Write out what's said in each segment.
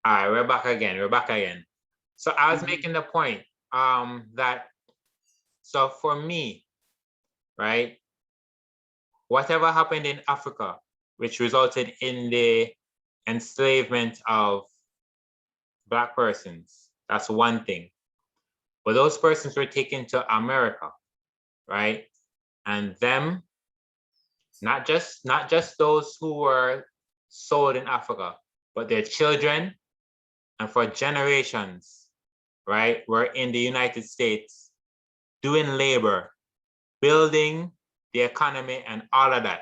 All right, we're back again. We're back again. So I was making the point that so for me, right, whatever happened in Africa, which resulted in the enslavement of Black persons, that's one thing. But those persons were taken to America, right? And them, not just those who were sold in Africa, but their children, and for generations, right, were in the United States doing labor, building the economy and all of that,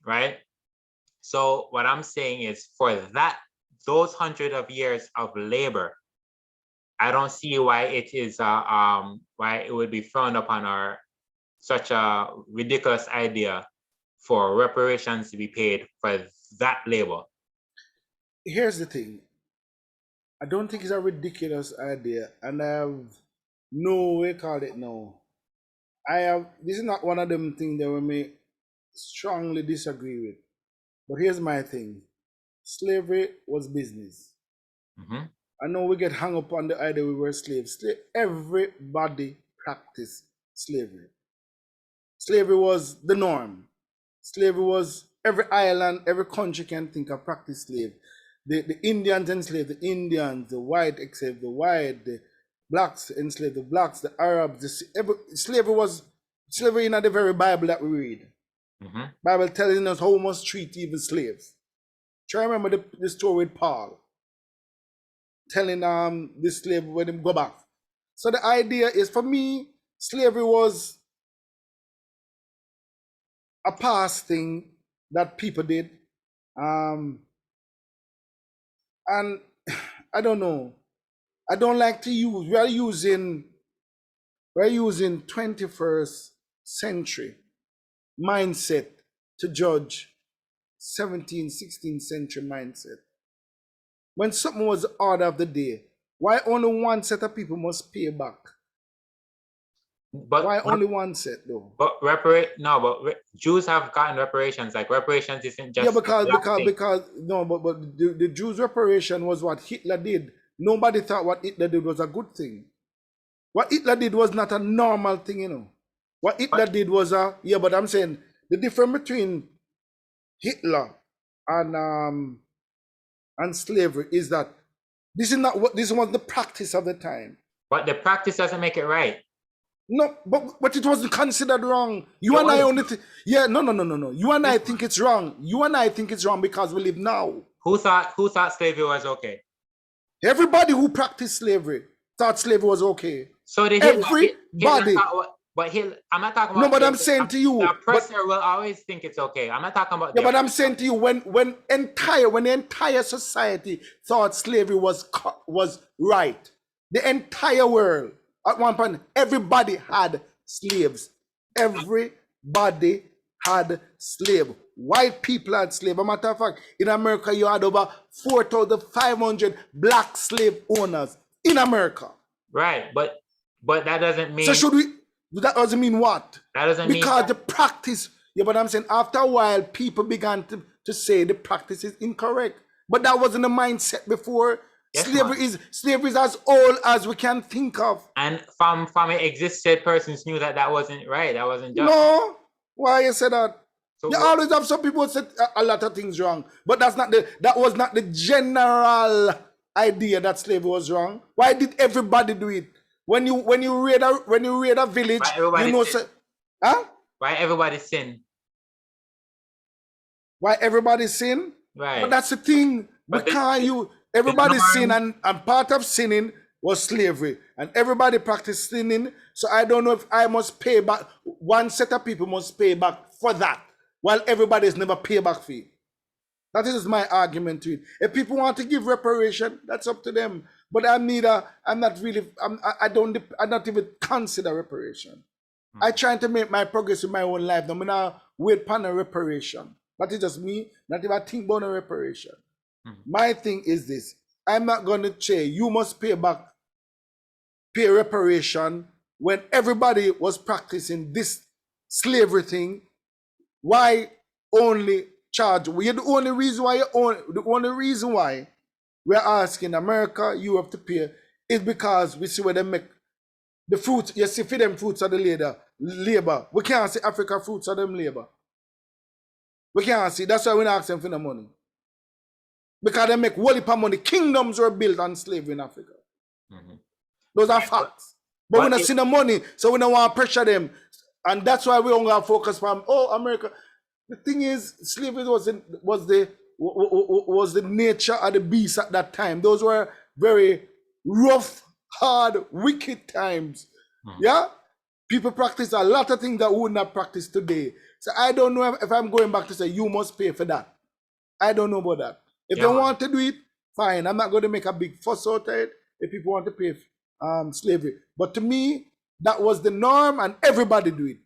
right? So what I'm saying is for that, those hundreds of years of labor, I don't see why it is why it would be frowned upon or such a ridiculous idea for reparations to be paid for that labor. Here's the thing. I don't think it's a ridiculous idea, and I have no way call it now. This is not one of them things that we may strongly disagree with. But here's my thing. Slavery was business. Mm-hmm. I know we get hung up on the idea we were slaves. Everybody practiced slavery. Slavery was the norm. Slavery was every island, every country can think of practice slave. The Indians enslaved the Indians, the white enslaved the white, the blacks enslaved the blacks, the Arabs. Slavery in the very Bible that we read. Mm-hmm. Bible telling us how we must treat even slaves. Try remember the story with Paul telling this slave when him go back. So the idea is, for me, slavery was a past thing that people did. And I don't know. I don't like to use, we're using 21st century mindset to judge 17th, 16th century mindset. When something was the order of the day, why only one set of people must pay back? But why only one set though? But Jews have gotten reparations. Like reparations isn't just because no, but the Jews' reparation was what Hitler did. Nobody thought what Hitler did was a good thing. What Hitler did was not a normal thing, you know. What Hitler did was but I'm saying the difference between Hitler and slavery is that this was the practice of the time. But the practice doesn't make it right. No, but it wasn't considered wrong. You and I only no. You and I think it's wrong. You and I think it's wrong because we live now. Who thought slavery was okay? Everybody who practiced slavery thought slavery was okay. So did everybody. I'm not talking about. No, but I'm saying to you, the oppressor will always think it's okay. I'm not talking about. Yeah, but I'm saying to you, when the entire society thought slavery was right, the entire world. At one point, everybody had slaves. Everybody had slaves. White people had slaves. As a matter of fact, in America, you had over 4,500 black slave owners in America. Right, but that doesn't mean. So that doesn't mean what? That doesn't mean. Because the practice, but I'm saying after a while, people began to say the practice is incorrect. But that wasn't the mindset before. Yes, slavery is as old as we can think of. And from it existed, persons knew that wasn't right. That wasn't just. No, why you say that? So you always have some people say a lot of things wrong, but that was not the general idea that slavery was wrong. Why did everybody do it? When you raid a village, you know, why everybody sin? Why everybody sin? Right. But that's the thing. Everybody sin, and part of sinning was slavery, and everybody practiced sinning. So I don't know if I must pay back. One set of people must pay back for that, while everybody's never pay back fee. That is my argument to it. If people want to give reparation, that's up to them. But I not even consider reparation. I trying to make my progress in my own life. I'm not wait upon a reparation. That is just me. Not even think about a reparation. My thing is this. I'm not going to say you must pay reparation when everybody was practicing this slavery thing. Why only charge? The only reason why we're asking America, Europe to pay, is because we see where they make the fruits. You see, for them fruits are the labor. We can't see Africa fruits are them labor. We can't see. That's why we're not asking for the money. Because they make whole heap of money. Kingdoms were built on slavery in Africa. Mm-hmm. Those are facts. But we don't see the money, so we don't want to pressure them. And that's why we don't have focus from, America. The thing is, slavery was the nature of the beast at that time. Those were very rough, hard, wicked times. Mm-hmm. Yeah? People practice a lot of things that we would not practice today. So I don't know if I'm going back to say, you must pay for that. I don't know about that. If they want to do it, fine. I'm not going to make a big fuss out of it if people want to pay slavery. But to me, that was the norm and everybody do it.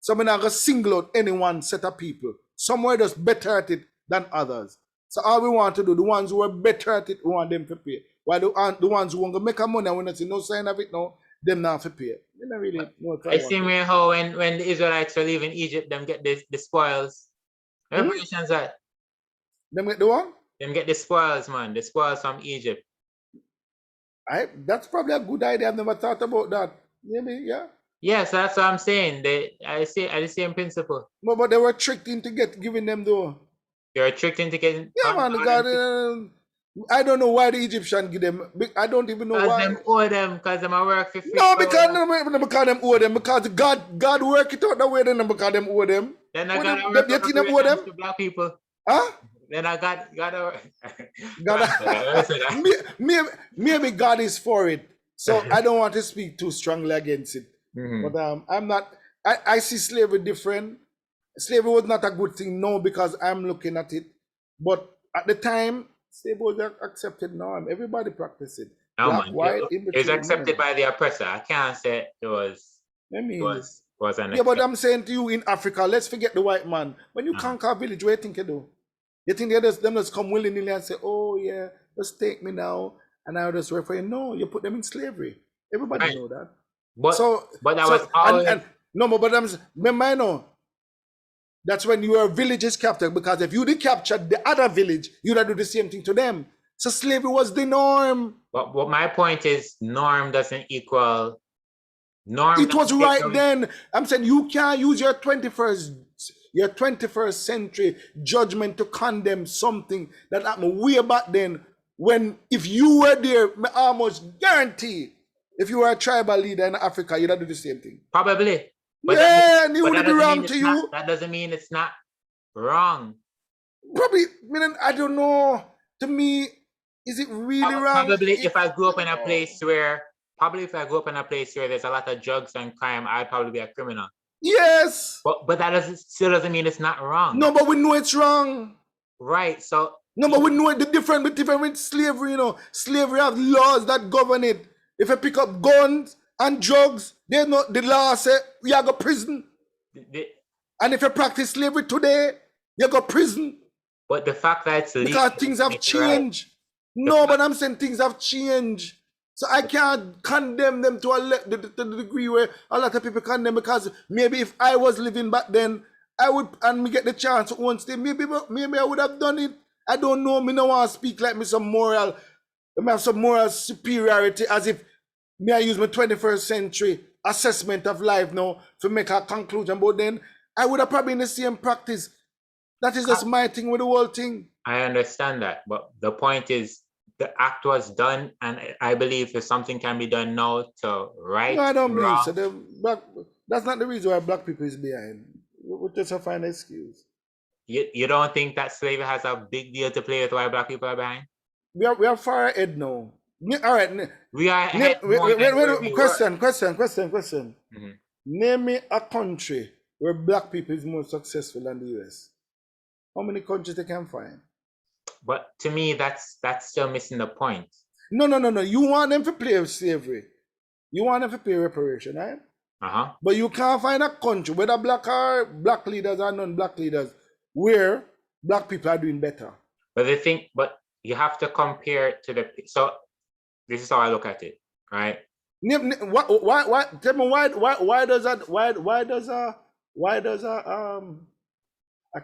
So I'm not going to single out any one set of people. Some were just better at it than others. So all we want to do, the ones who are better at it, we want them to pay. While the ones who want to make money and we don't see no sign of it now, them not to pay. You know, really, I see how when the Israelites were leaving Egypt, them get the spoils. Reparations that. Them get the one? Them get the spoils, man. The spoils from Egypt. That's probably a good idea. I've never thought about that. Maybe, yeah. Yeah, so that's what I'm saying. I the same principle. No, but they were tricked into giving them though. They were tricked into getting. Yeah, man. God, I don't know why the Egyptian give them. I don't even know why. Because them owe them. Because them are work for free. No, because them owe them. Because God work it out that way. Then because them owe them. Then I got to work them to black people. Huh? Then I got maybe God is for it. So I don't want to speak too strongly against it. Mm-hmm. But I'm not. I see slavery different. Slavery was not a good thing, no, because I'm looking at it. But at the time, slavery was accepted norm. Everybody practiced it. No, black, white, it's accepted by the oppressor. I can't say it was. Was an. Yeah, but I'm saying to you in Africa, let's forget the white man. When you conquer a village, what do you think you do? You think them just come willingly and say, oh yeah, just take me now and I'll just work for you. No, you put them in slavery. Everybody know that. But that was always... remember, I know, that's when your village is captured, because if you did capture the other village, you'd have to do the same thing to them. So slavery was the norm. But my point is, norm doesn't equal norm. It was right then. I'm saying you can't use your 21st century judgment to condemn something that happened way back then, when if you were there, I almost guarantee if you were a tribal leader in Africa, you'd have to do the same thing. Probably. But and it would be wrong to you. That doesn't mean it's not wrong. Probably, I don't know. To me, is it really wrong? Probably if I grew up in a place where there's a lot of drugs and crime, I'd probably be a criminal. Yes. But that still doesn't mean it's not wrong. No, but we know it's wrong. Right. So no, but we know the difference with slavery, Slavery have laws that govern it. If you pick up guns and drugs, there's not the law say you go prison. And if you practice slavery today, you go prison. But the fact that it's legal, because things have changed. Right. No, but I'm saying things have changed. So I can't condemn them to the degree where a lot of people condemn, because maybe if I was living back then, I would, and me get the chance to one day, maybe I would have done it. I don't know. Me no want to speak like me have some moral superiority, as if me I use my 21st century assessment of life now to make a conclusion. But then I would have probably in the same practice. That is just my thing with the whole thing. I understand that, but the point is, the act was done, and I believe if something can be done now to right. No, I don't believe so. That's not the reason why black people is behind. We just a fine excuse. You don't think that slavery has a big deal to play with why black people are behind? We are far ahead now. All right. We are ahead. Question. Mm-hmm. Name me a country where black people is more successful than the US. How many countries they can find? But to me, that's still missing the point. No. You want them to play with slavery. You want them to pay reparation, right? Uh-huh. But you can't find a country, whether black leaders or non-black leaders, where black people are doing better. But you have to compare to so this is how I look at it, right? Why? Tell me why does a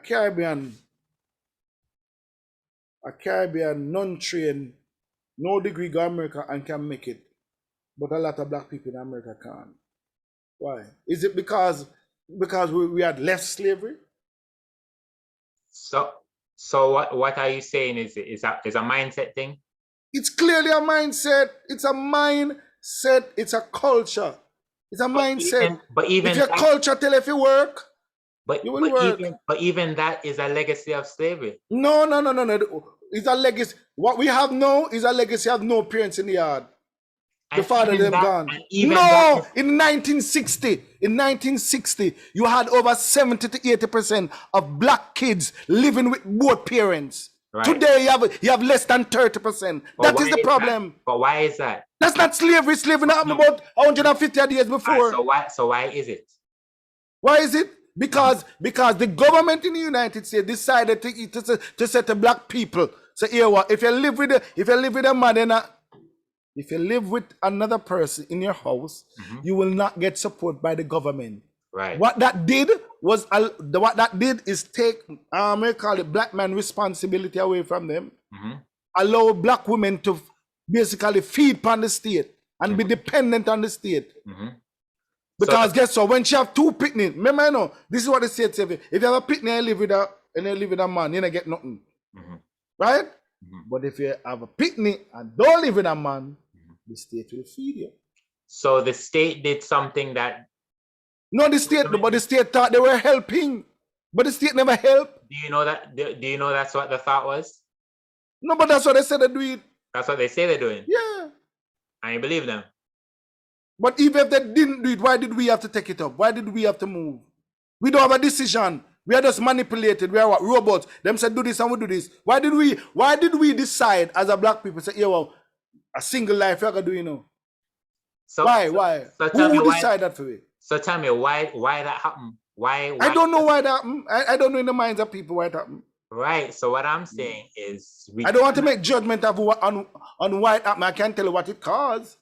Caribbean non-trained no degree go America and can make it, but a lot of black people in America can't. Why? Is it because we had left slavery? So what are you saying? Is a mindset thing? It's clearly a mindset. It's a mindset. It's a culture. It's a mindset. But even if your culture tell if you work, you will work. Even that is a legacy of slavery. No. It's a legacy. What we have now is a legacy of no parents in the yard. The father them gone. No, in 1960, you had over 70 to 80% of black kids living with both parents. Right. Today you have less than 30%. That is the problem. But why is that? That's not slavery. Slavery happened about 150 years before. So why is it? Why is it? Because the government in the United States decided to set the black people. So here what? If you live with a man, if you live with another person in your house, you will not get support by the government. Right. What that did is take we call it black man responsibility away from them. Allow black women to basically feed upon the state and be dependent on the state. Because guess what? When she have two picnics, remember, I know this is what the state says. If you have a picnic and you live with a man, you don't get nothing. Right? But if you have a picnic and don't live with a man, the state will feed you. So the state did something that... No, the state thought they were helping, but the state never helped. Do you know that? Do you know that's what the thought was? No, but that's what they said they do it. That's what they say they're doing? Yeah. And you believe them? But even if they didn't do it, why did we have to take it up? Why did we have to move? We don't have a decision. We are just manipulated. We are what? Robots. Them said do this and we do this. Why did we decide as a black people say, yeah, well, a single life you're gonna do, you know? So why? So who decided that for me? So tell me why that happened? Why I don't know why that happened. I don't know in the minds of people why it happened. Right. So what I'm saying is I don't want to make judgment of on why it happened. I can't tell you what it caused.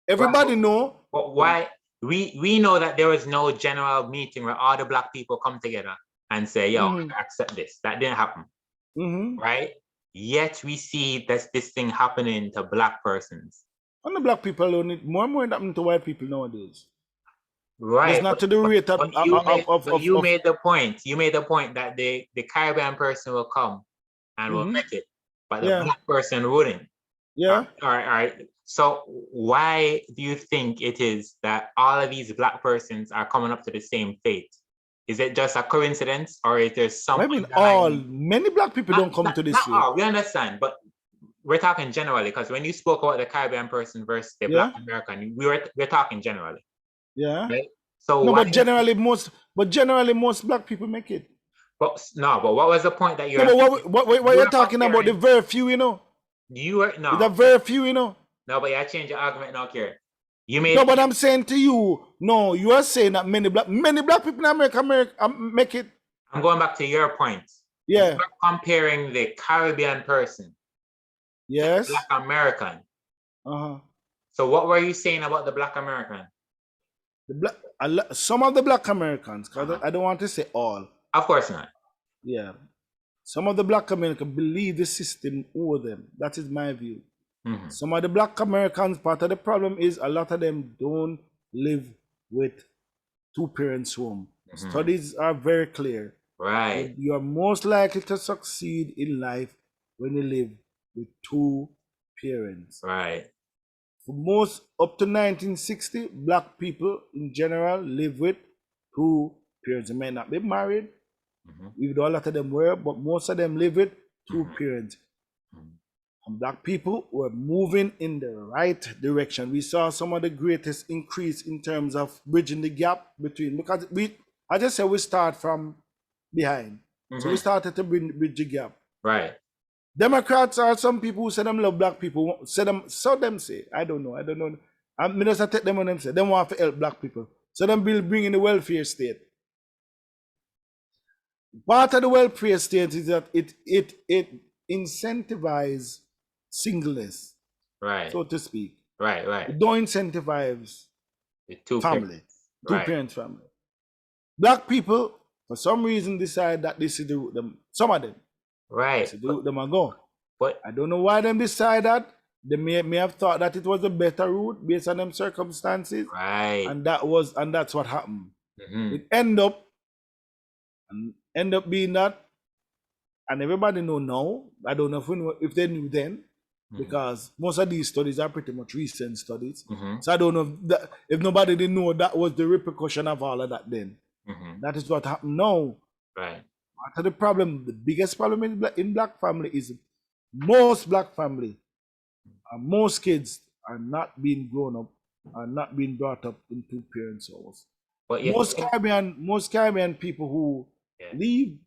Everybody know. But why we know that there was no general meeting where all the black people come together and say, yo, accept this. That didn't happen. Right? Yet we see this thing happening to black persons. And the black people alone, more and more happening to white people nowadays. Right. It's not to the rate of you made the point. You made the point that the Caribbean person will come and will make it, but the black person wouldn't. Yeah. All right. So why do you think it is that all of these black persons are coming up to the same fate? Is it just a coincidence, or is there something? Many black people don't come to this fate. We understand, but we're talking generally, because when you spoke about the Caribbean person versus the black American, we're talking generally. Yeah. Right? So but generally most black people make it. But what was the point that you're? No, but what you're talking about? The very few, you know. The very few, you know. No, but you change your argument now, Carey. You made no, but I'm saying to you, no, you are saying that many black people in America make it. I'm going back to your point. Yeah. You're comparing the Caribbean person. Yes. To Black American. So what were you saying about the Black American? Some of the Black Americans, because I don't want to say all. Of course not. Yeah. Some of the Black Americans believe the system over them. That is my view. Some of the Black Americans, part of the problem is a lot of them don't live with two parents home. Studies are very clear. Right. You are most likely to succeed in life when you live with two parents. Right. For most, up to 1960, black people in general live with two parents. They may not be married, even though a lot of them were, but most of them live with two parents. And black people were moving in the right direction. We saw some of the greatest increase in terms of bridging the gap between, because I just said we start from behind. So we started to bridge the gap. Right. Democrats are some people who say them love black people. So them say, I don't know. I'm just take them on them say, them want to help black people. So them bring in the welfare state. Part of the welfare state is that it incentivizes singleness, right, so to speak. Right. It don't incentivize the two family, parents. Two parents family. Black people, for some reason, decide that this is the route them. Some of them, right, this is the route them are go. But I don't know why them decide that, they may have thought that it was a better route based on them circumstances. Right. And that's what happened. Mm-hmm. It end up being that, and everybody know now. I don't know if they knew then, because most of these studies are pretty much recent studies. So I don't know if nobody didn't know that was the repercussion of all of that then. That is what happened now. Right. After the biggest problem in black family is most black family, most kids are not being grown up, are not being brought up in two parents' house. But most Caribbean people who leave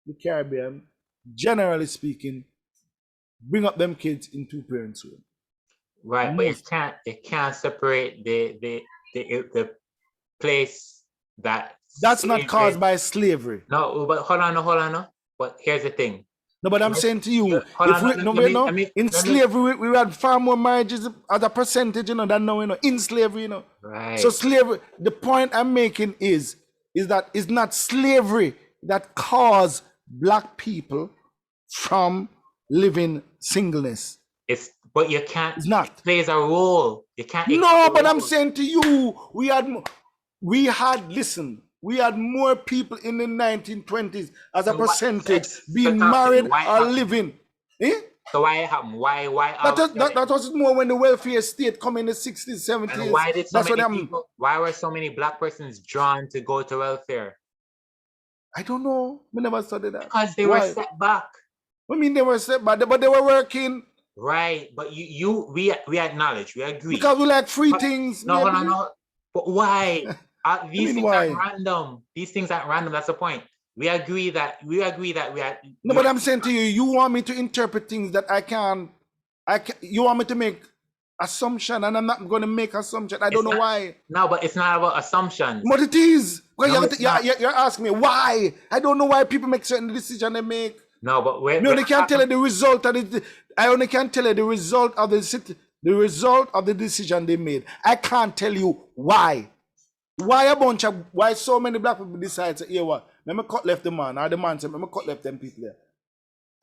the Caribbean, generally speaking, bring up them kids in two parents' home. Right, most. But you can't separate the place that's not caused by slavery. No, but hold on. But here's the thing. No, but I'm saying to you, in slavery, we had far more marriages as a percentage, than now, in slavery, Right. So slavery, the point I'm making is that it's not slavery that caused black people from living singleness. But you can't. It's not. It plays a role. You can't. No, but I'm saying to you, we had more people in the 1920s as a percentage being married or living. So why it happened? Why? That was more when the welfare state come in the 60s, 70s. And why did why were so many black persons drawn to go to welfare? I don't know. We never studied that. Because they were set back. I mean, they were set back, but they were working. Right, but we acknowledge, we agree. Because we like free things. No. But why? These things aren't random. These things aren't random. That's the point. We agree that we are. No, but I'm saying to you, you want me to interpret things that I can't. You want me to make assumption, and I'm not going to make assumption. I don't know why. No, but it's not about assumptions. But it is. Well, you're asking me why. I don't know why people make certain decisions they make. No, but I only can tell you the result of it. I only can tell you the result of the result of the decision they made. I can't tell you why. Why so many black people decide to, what? Let me cut left the man, or the man said, let me cut left them people there.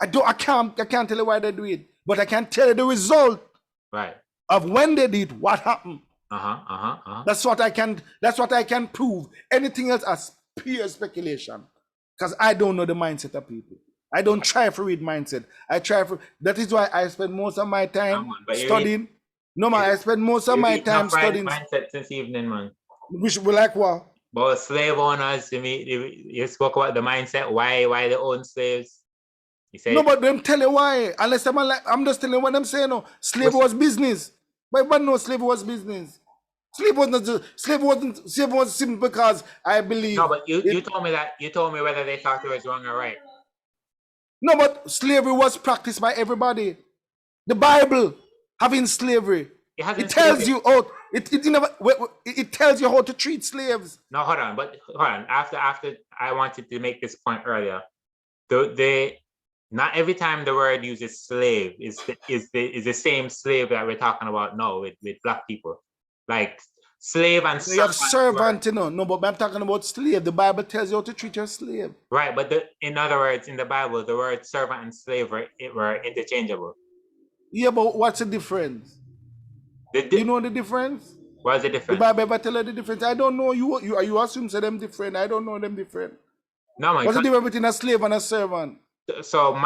I can't tell you why they do it, but I can tell you the result. Right. Of when they did what happened. That's what I can prove. Anything else is pure speculation. Because I don't know the mindset of people. I don't try to read mindset. That is why I spend most of my time studying. I spend most of my time studying. Mindset since evening, man. Which we like what? But slave owners, you spoke about the mindset. Why they own slaves? You say no, but them tell you why. Unless I'm just telling you what I'm saying. No, slave was business. But no, slave was business. Slave was simple because I believe. No, but you told me that. You told me whether they thought it was wrong or right. No, but slavery was practiced by everybody. The Bible having slavery. It tells you it tells you how to treat slaves. No, hold on. After I wanted to make this point earlier. Not every time the word uses slave is the same slave that we're talking about now with black people. Like slave and servant. You have servant, No, but I'm talking about slave. The Bible tells you how to treat your slave. Right, but in other words, in the Bible, the word servant and slave were interchangeable. Yeah, but what's the difference? Do you know the difference? What's the difference? The Bible ever tell you the difference? I don't know. You assume them different. I don't know them different. No, man. What's the difference between a slave and a servant? So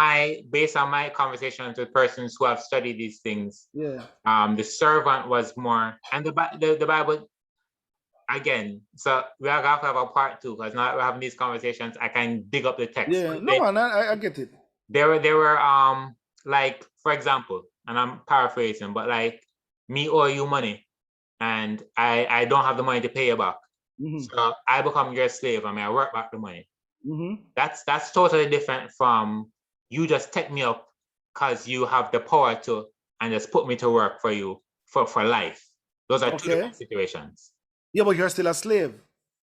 based on my conversations with persons who have studied these things, the servant was more, and the Bible, again, so we have to have a part two, because now we're having these conversations, I can dig up the text. Yeah, man, I get it. There were like, for example, and I'm paraphrasing, but like, me owe you money, and I don't have the money to pay you back. So I become your slave. I work back the money. That's totally different from you just take me up because you have the power to, and just put me to work for you for life. Those are two different situations. Yeah, but you're still a slave.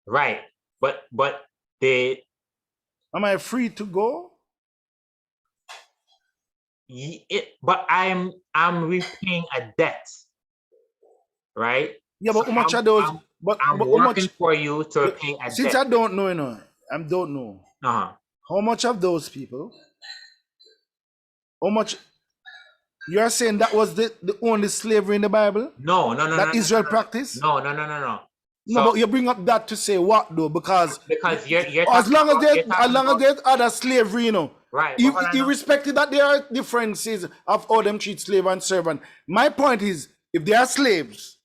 Right. But am I free to go? But I'm repaying a debt. Right? Yeah, but how much are those? I'm working for you to repay a debt. Since I don't know, I don't know. How much of those people? How much? You're saying that was the only slavery in the Bible? No. That Israel practiced? No. No, but you bring up that to say what though? Because you're as long as about, there's other slavery, you know, right? Irrespective that there are differences of how them treat slave and servant. My point is, if they are slaves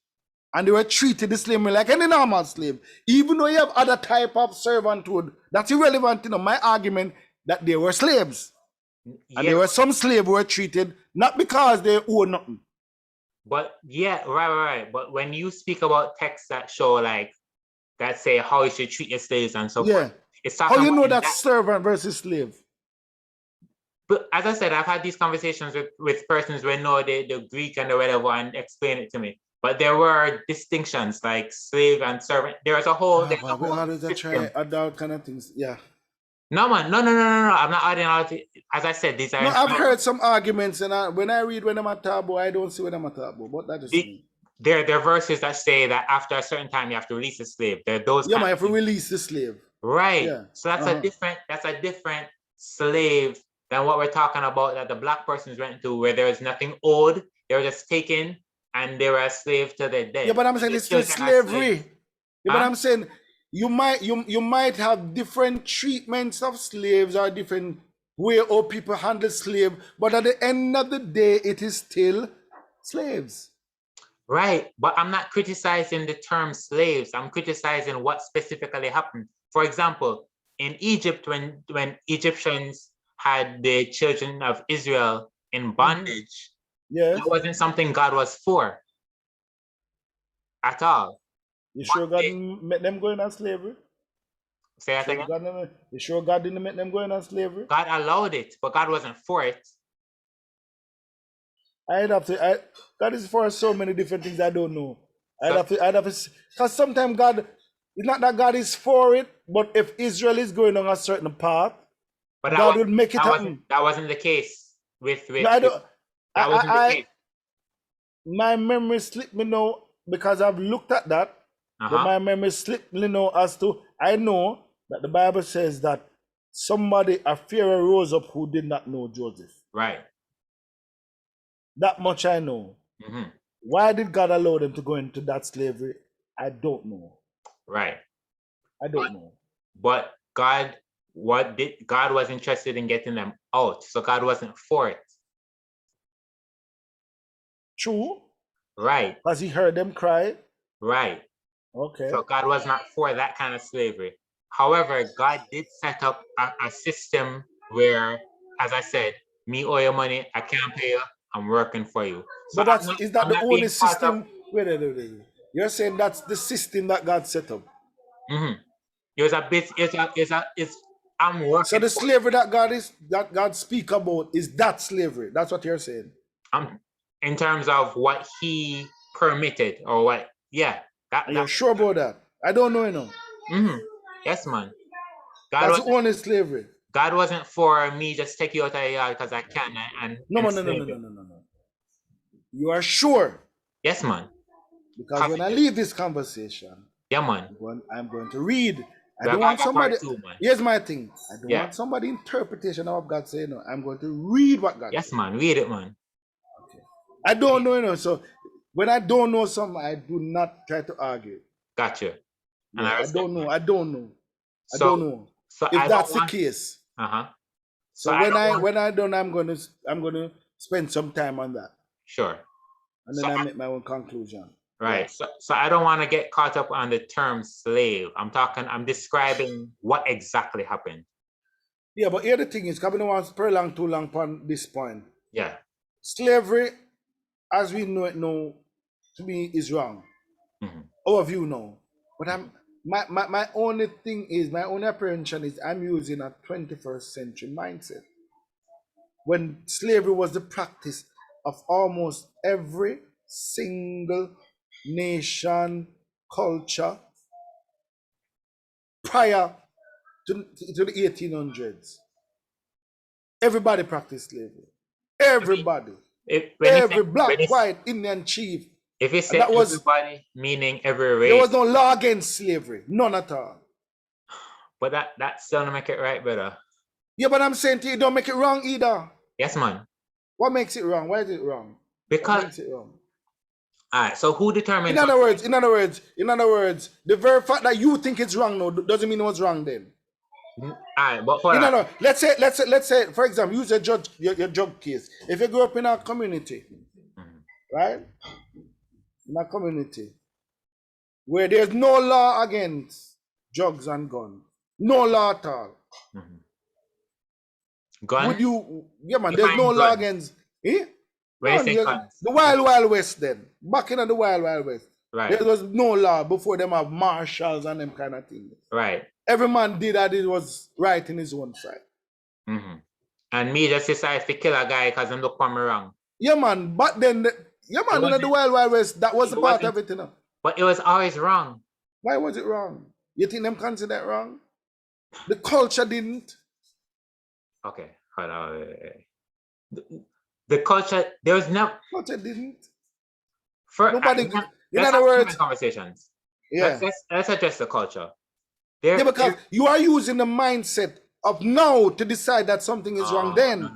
and they were treated the same way like any normal slave, even though you have other type of servanthood, that's irrelevant. You know, my argument that they were slaves, and there were some slaves who were treated not because they owe nothing. But yeah, right. But when you speak about texts that show like that say how you should treat your slaves and so forth, it's how you know that's servant versus slave. But as I said, I've had these conversations with persons who know the Greek and the whatever and explain it to me. But there were distinctions like slave and servant. There's a whole. Adult kind of things, yeah. No, man. No. I'm not adding all. As I said, these are. No, I've heard some arguments, and when I read when I'm a taboo, I don't see when I'm a taboo. But that just there are verses that say that after a certain time you have to release the slave. There are those. Yeah, man, you have to release the slave. Right. Yeah. So that's a different slave than what we're talking about that the black persons went to, where there was nothing owed. They were just taken and they were a slave to their death. Yeah, but I'm saying it's still slavery. Yeah, but I'm saying you might have different treatments of slaves or different way how people handle slave, but at the end of the day, it is still slaves. Right, but I'm not criticizing the term slaves. I'm criticizing what specifically happened. For example, in Egypt, when Egyptians had the children of Israel in bondage, that wasn't something God was for at all. You sure God didn't make them go into slavery? Say that again? You sure God didn't make them go into slavery? God allowed it, but God wasn't for it. God is for so many different things I don't know. I'd have to, because sometimes God, it's not that God is for it, but if Israel is going on a certain path, but God would make it happen. That wasn't the case with no, that wasn't the case. My memory slipped me now because I've looked at that. But my memory slipped me now as to, I know that the Bible says that a Pharaoh rose up who did not know Joseph. Right. That much I know. Mm-hmm. Why did God allow them to go into that slavery? I don't know. Right. I don't know. But God was interested in getting them out, so God wasn't for it. True. Right. Because he heard them cry. Right. Okay. So God was not for that kind of slavery. However, God did set up a system where, as I said, me owe you money, I can't pay you, I'm working for you. So but is that the only system? Wait. You're saying that's the system that God set up? Mm-hmm. I'm working. So the slavery that God speak about is that slavery. That's what you're saying. In terms of what he permitted or what, yeah. You're sure about that? I don't know, Mm-hmm. Yes, man. That's the only slavery. God wasn't for me just take you out of the yard because I can and no. You are sure? Yes, man. Because when I leave this conversation, yeah, man, I'm going to read. I don't want somebody. Here's my thing. I don't want somebody interpretation of what God saying. No, I'm going to read what God. Yes, man. Read it, man. Okay. I don't know, So when I don't know something, I do not try to argue. Gotcha. Yeah, I don't know. I don't know. So if that's the case. So when I don't, I'm gonna spend some time on that. Sure. And then I make my own conclusion. Right. Yeah. So I don't want to get caught up on the term slave. I'm describing what exactly happened. Yeah, but here the thing is, coming on too long on this point. Yeah. Slavery, as we know it now, to me is wrong. Mm-hmm. All of you know. But my only thing is, my only apprehension is I'm using a 21st century mindset. When slavery was the practice of almost every single nation, culture prior to the 1800s. Everybody practiced slavery. Everybody. Every black, white, Indian chief. If you say everybody, meaning every race. There was no law against slavery. None at all. But that still don't make it right, brother. Yeah, but I'm saying to you, don't make it wrong either. Yes, man. What makes it wrong? Why is it wrong? Because what makes it wrong? All right. So who determines? In other words, the very fact that you think it's wrong no doesn't mean it was wrong then. All right, but hold on. No. Let's say, for example, use your drug case. If you grow up in a community, right? In a community where there's no law against drugs and guns, no law at all. Gun? Would you? Yeah, man. There's no law against. Eh? The Wild West then. Back in the Wild West. Right. There was no law before them have marshals and them kind of things. Right. Every man did that it was right in his own side. And me just decide to kill a guy because I'm look for me wrong. Yeah, man. But then, in the Wild West, that was a part of it, you know. But it was always wrong. Why was it wrong? You think them consider it wrong? The culture didn't. Okay, hold on. The culture, there was no. Culture didn't. Nobody. In other words, conversations. Yeah. Let's address the culture. Because you are using the mindset of now to decide that something is wrong. Then. No.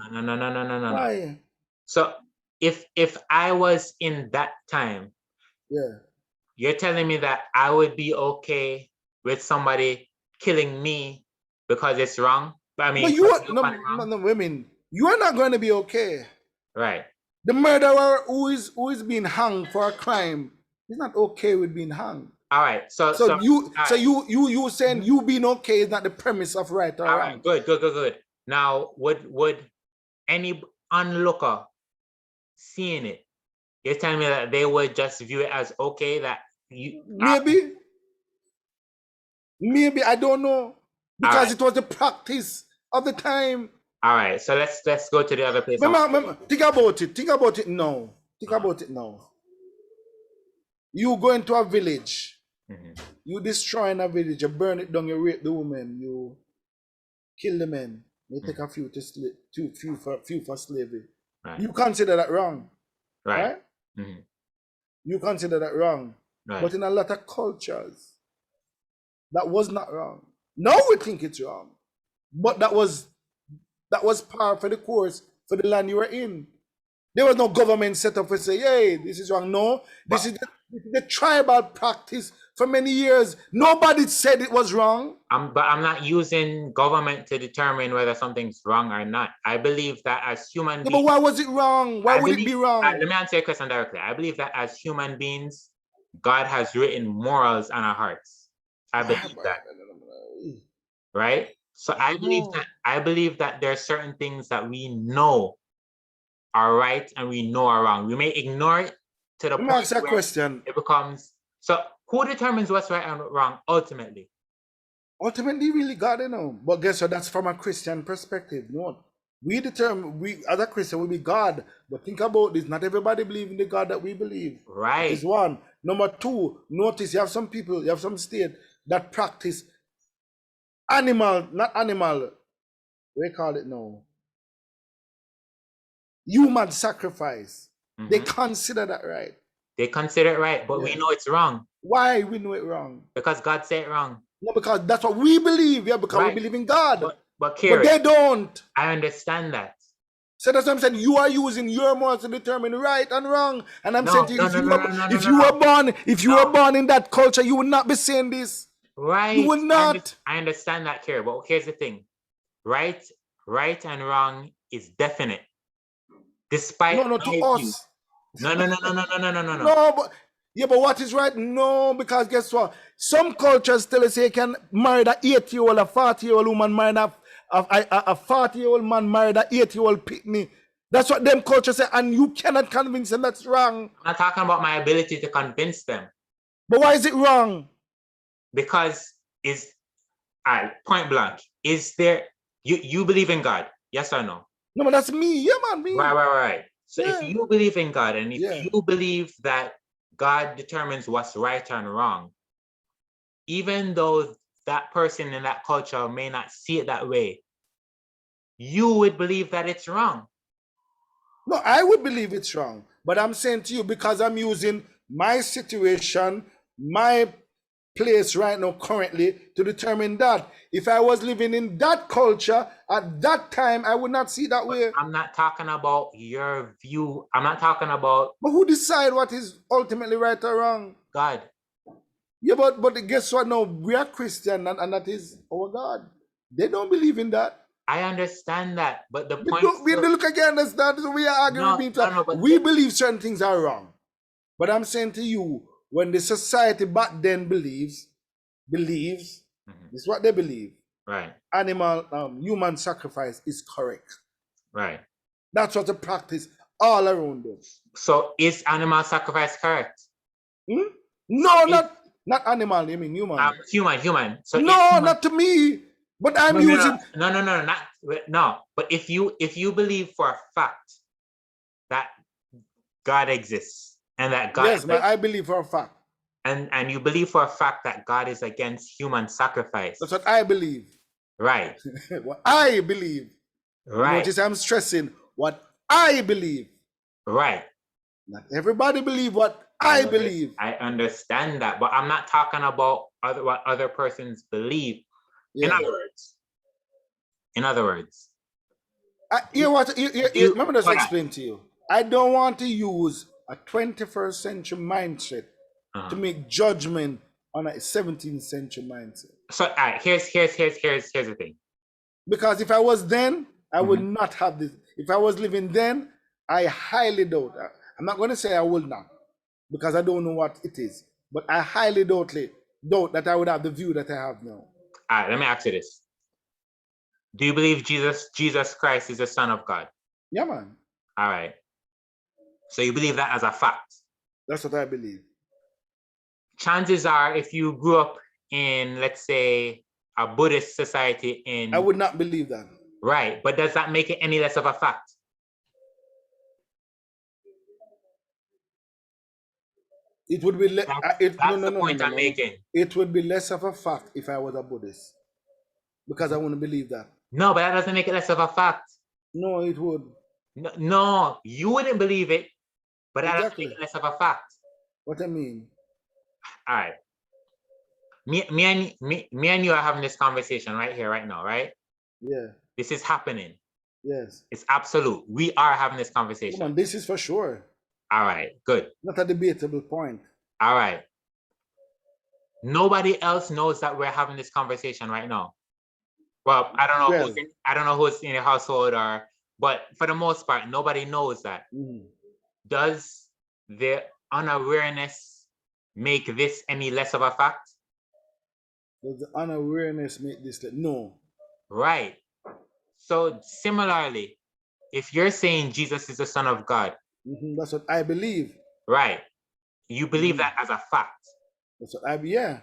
Why? So if I was in that time, yeah, you're telling me that I would be okay with somebody killing me because it's wrong. I mean, women, you are not going to be okay. Right. The murderer who is being hung for a crime is not okay with being hung. All right. So you saying you being okay is not the premise of right or wrong. All right. Good. Now, would any onlooker seeing it, you're telling me that they would just view it as okay that you maybe I don't know because it was the practice of the time. All right, so let's go to the other place. Think about it now. You go into a village, you destroy a village, you burn it down, you rape the woman, you kill the men, you take a few for slavery. Right. You consider that wrong, right? You consider that wrong, right. But in a lot of cultures, that was not wrong. Now we think it's wrong, but that was par for the course for the land you were in. There was no government set up to say, hey, this is wrong. No, this is the tribal practice for many years. Nobody said it was wrong. But I'm not using government to determine whether something's wrong or not. I believe that as human beings... But why was it wrong? Why would it be wrong? Let me answer your question directly. I believe that as human beings, God has written morals on our hearts. I believe that. Right? So I believe that there are certain things that we know are right and we know are wrong. We may ignore it to the point where question. It becomes... So who determines what's right and wrong ultimately? Ultimately, really God, you know. But guess what? That's from a Christian perspective. No, we determine, as a Christian, we be God. But think about this. Not everybody believes in the God that we believe. Right. Is one. Number two, notice you have some people, you have some state that practice not animal, we call it now, human sacrifice. They consider that right. They consider it right, but we know it's wrong. Why we know it wrong? Because God said it wrong. No, because that's what we believe. Yeah, because we believe in God. But Carey, they don't. I understand that. So that's what I'm saying. You are using your morals to determine right and wrong. And I'm saying to you, if you were born in that culture, you would not be saying this. Right. You would not. I understand that, Carey. But here's the thing. Right and wrong is definite. Despite to us. No. No, but what is right? No, because guess what? Some cultures still say you can marry an 80-year-old, a 40-year-old woman, marry a 40-year-old man, marry an 80-year-old picnic. That's what them cultures say, and you cannot convince them that's wrong. I'm not talking about my ability to convince them. But why is it wrong? Because point blank, is there you believe in God? Yes or no? No, but that's me. Yeah, man, me. Right. So if you believe in God and if you believe that God determines what's right and wrong, even though that person in that culture may not see it that way, you would believe that it's wrong. No, I would believe it's wrong. But I'm saying to you, because I'm using my situation, my place right now currently to determine that. If I was living in that culture at that time, I would not see that way. I'm not talking about your view. I'm not talking about. But who decide what is ultimately right or wrong? God. Yeah, but guess what? No, we are Christian, and that is our God. They don't believe in that. I understand that, but the We point. don't, we look again. That's that. So we are arguing with each other. We believe certain things are wrong. But I'm saying to you, when the society back then believes, this is what they believe. Right. Human sacrifice is correct. Right. That's what they practice all around them. So is animal sacrifice correct? No, not animal. You mean human? Human. So no, not to me. But I'm using. No. But if you believe for a fact that God exists and that God. Yes, I believe for a fact. And you believe for a fact that God is against human sacrifice. That's what I believe. Right. What I believe. Right. Notice I'm stressing what I believe. Right. Not everybody believe what I believe. I understand that, but I'm not talking about what other persons believe. Yeah. In other words. Let me just explain to you. I don't want to use a 21st century mindset to make judgment on a 17th century mindset. So here's the thing. Because if I was then, I would not have this. If I was living then, I highly doubt. I'm not going to say I will not, because I don't know what it is. But I highly doubt that I would have the view that I have now. All right, let me ask you this. Do you believe Jesus Christ is the Son of God? Yeah, man. All right. So you believe that as a fact? That's what I believe. Chances are, if you grew up in, let's say, a Buddhist society I would not believe that. Right, but does that make it any less of a fact? It would be that's the point I'm making. It would be less of a fact if I was a Buddhist, because I wouldn't believe that. No, but that doesn't make it less of a fact. No, it would. No, you wouldn't believe it, but that doesn't make it less of a fact. What I mean? All right. Me and you are having this conversation right here, right now, right? Yeah. This is happening. Yes. It's absolute. We are having this conversation. Come on, this is for sure. All right, good. Not a debatable point. All right. Nobody else knows that we're having this conversation right now. Well, I don't know. I don't know who's in your household, but for the most part, nobody knows that. Does the unawareness make this any less of a fact? Does the unawareness make this? No. Right. So similarly, if you're saying Jesus is the Son of God, that's what I believe. Right. You believe that as a fact. That's what yeah.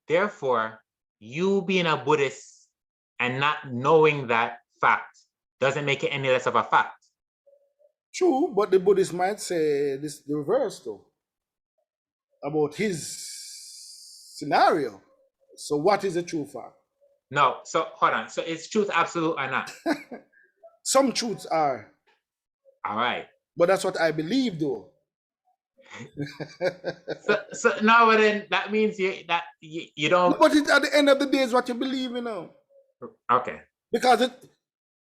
Therefore, you being a Buddhist and not knowing that fact doesn't make it any less of a fact. True, but the Buddhists might say the reverse though, about his scenario. So what is the true fact? No, so hold on. So is truth absolute or not? Some truths are. All right. But that's what I believe though. so no, but then that means you don't. But at the end of the day, is what you believe, you know. Okay. Because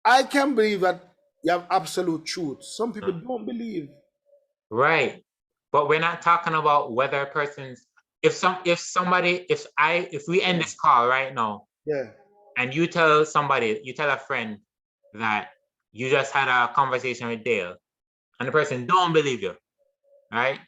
I can believe that you have absolute truth. Some people don't believe. Right, but we're not talking about whether persons. If we end this call right now. Yeah. And you tell a friend that you just had a conversation with Dale, and the person don't believe you, right?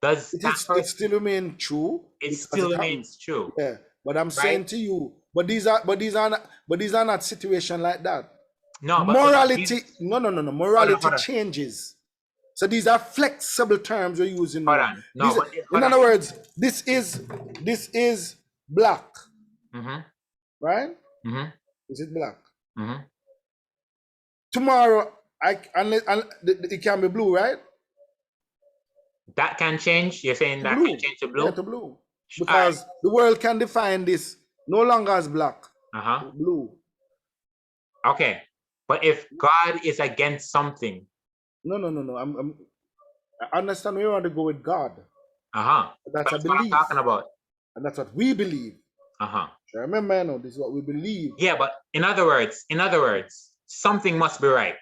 Does it still remain true? It still remains true. Yeah, but I'm saying to you, but these are not situations like that. No, but morality. No. Morality changes. So these are flexible terms we're using. Hold on. No, in other words, this is black. Right? This is black. Tomorrow, it can be blue, right? That can change. You're saying that can change to blue? Yeah, to blue. Because the world can define this no longer as black. Blue. Okay. But if God is against something. No. I understand where you want to go with God. That's a what I'm belief. talking about. And that's what we believe. So remember, this is what we believe. Yeah, but in other words, something must be right.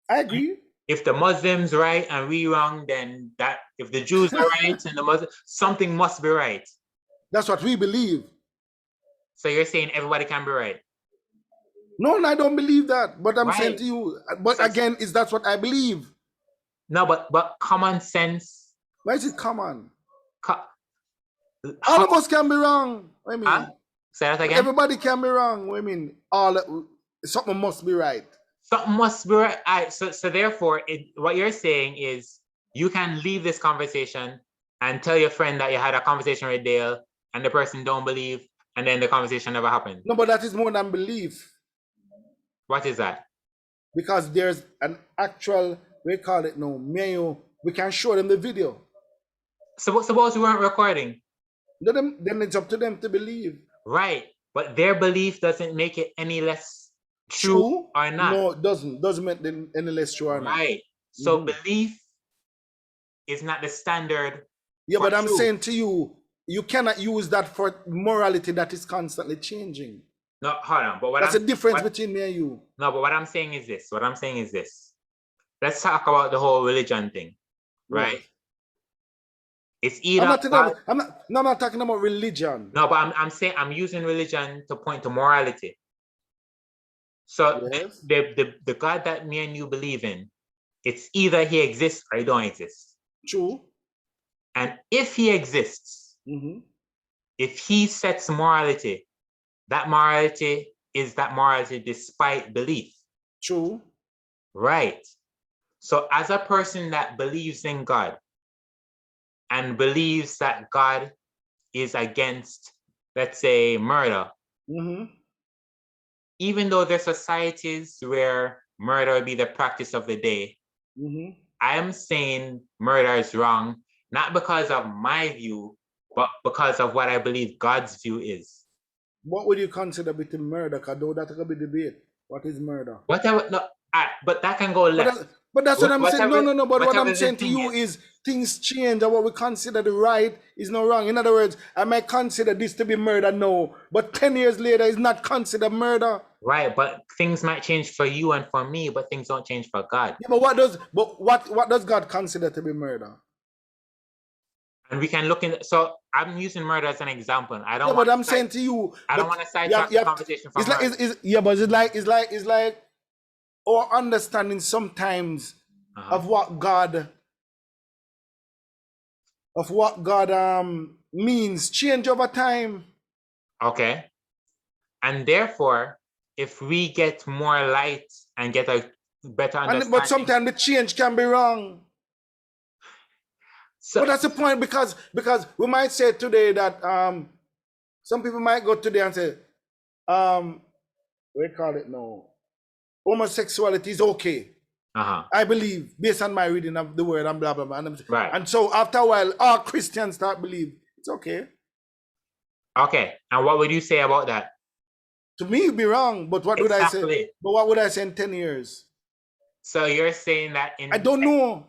I agree. If the Muslims right and we wrong, then that if the Jews are right and the Muslims, something must be right. That's what we believe. So you're saying everybody can be right? No, I don't believe that. But I'm right. saying to you, but so, again, that's what I believe. No, but common sense. Why is it common? All of us can be wrong. I mean, say that again. Everybody can be wrong. I mean, something must be right. Something must be right. So therefore, what you're saying is you can leave this conversation and tell your friend that you had a conversation with Dale, and the person don't believe, and then the conversation never happened. No, but that is more than belief. What is that? Because there's an actual, we call it no, we can show them the video. Suppose we weren't recording. Then it's up to them to believe. Right, but their belief doesn't make it any less true or not. No, it doesn't make it any less true or not. Right. So belief is not the standard. Yeah, but I'm saying to you, you cannot use that for morality that is constantly changing. No, hold on. But that's the difference between me and you. No, but what I'm saying is this. Let's talk about the whole religion thing, right? It's either I'm not talking about religion. No, but I'm saying I'm using religion to point to morality. So yes. the God that me and you believe in, it's either he exists or he don't exist. True. And if he exists, if he sets morality, that morality is that morality despite belief. True. Right. So as a person that believes in God and believes that God is against, let's say, murder, even though there's societies where murder would be the practice of the day, I am saying murder is wrong, not because of my view, but because of what I believe God's view is. What would you consider between murder? Because that could be debate. What is murder? Whatever, no, but that can go left. But that's what I'm saying. No. But what I'm saying to you is things change, and what we consider the right is not wrong. In other words, I might consider this to be murder now, but 10 years later, it's not considered murder. Right, but things might change for you and for me, but things don't change for God. Yeah, but what does God consider to be murder? And we can look in. So I'm using murder as an example. I don't. Yeah, but I'm saying to you, I don't want to sidetrack the conversation from murder. But it's like our understanding sometimes of what God means change over time. Okay, and therefore, if we get more light and get a better understanding, but sometimes the change can be wrong. So, but that's the point, because we might say today that some people might go today and say, we call it now, homosexuality is okay. I believe, based on my reading of the word and blah blah blah. And so after a while, all Christians start believe it's okay. Okay, and what would you say about that? To me, it'd be wrong, but what would I say? But what would I say in 10 years? So you're saying that I don't know.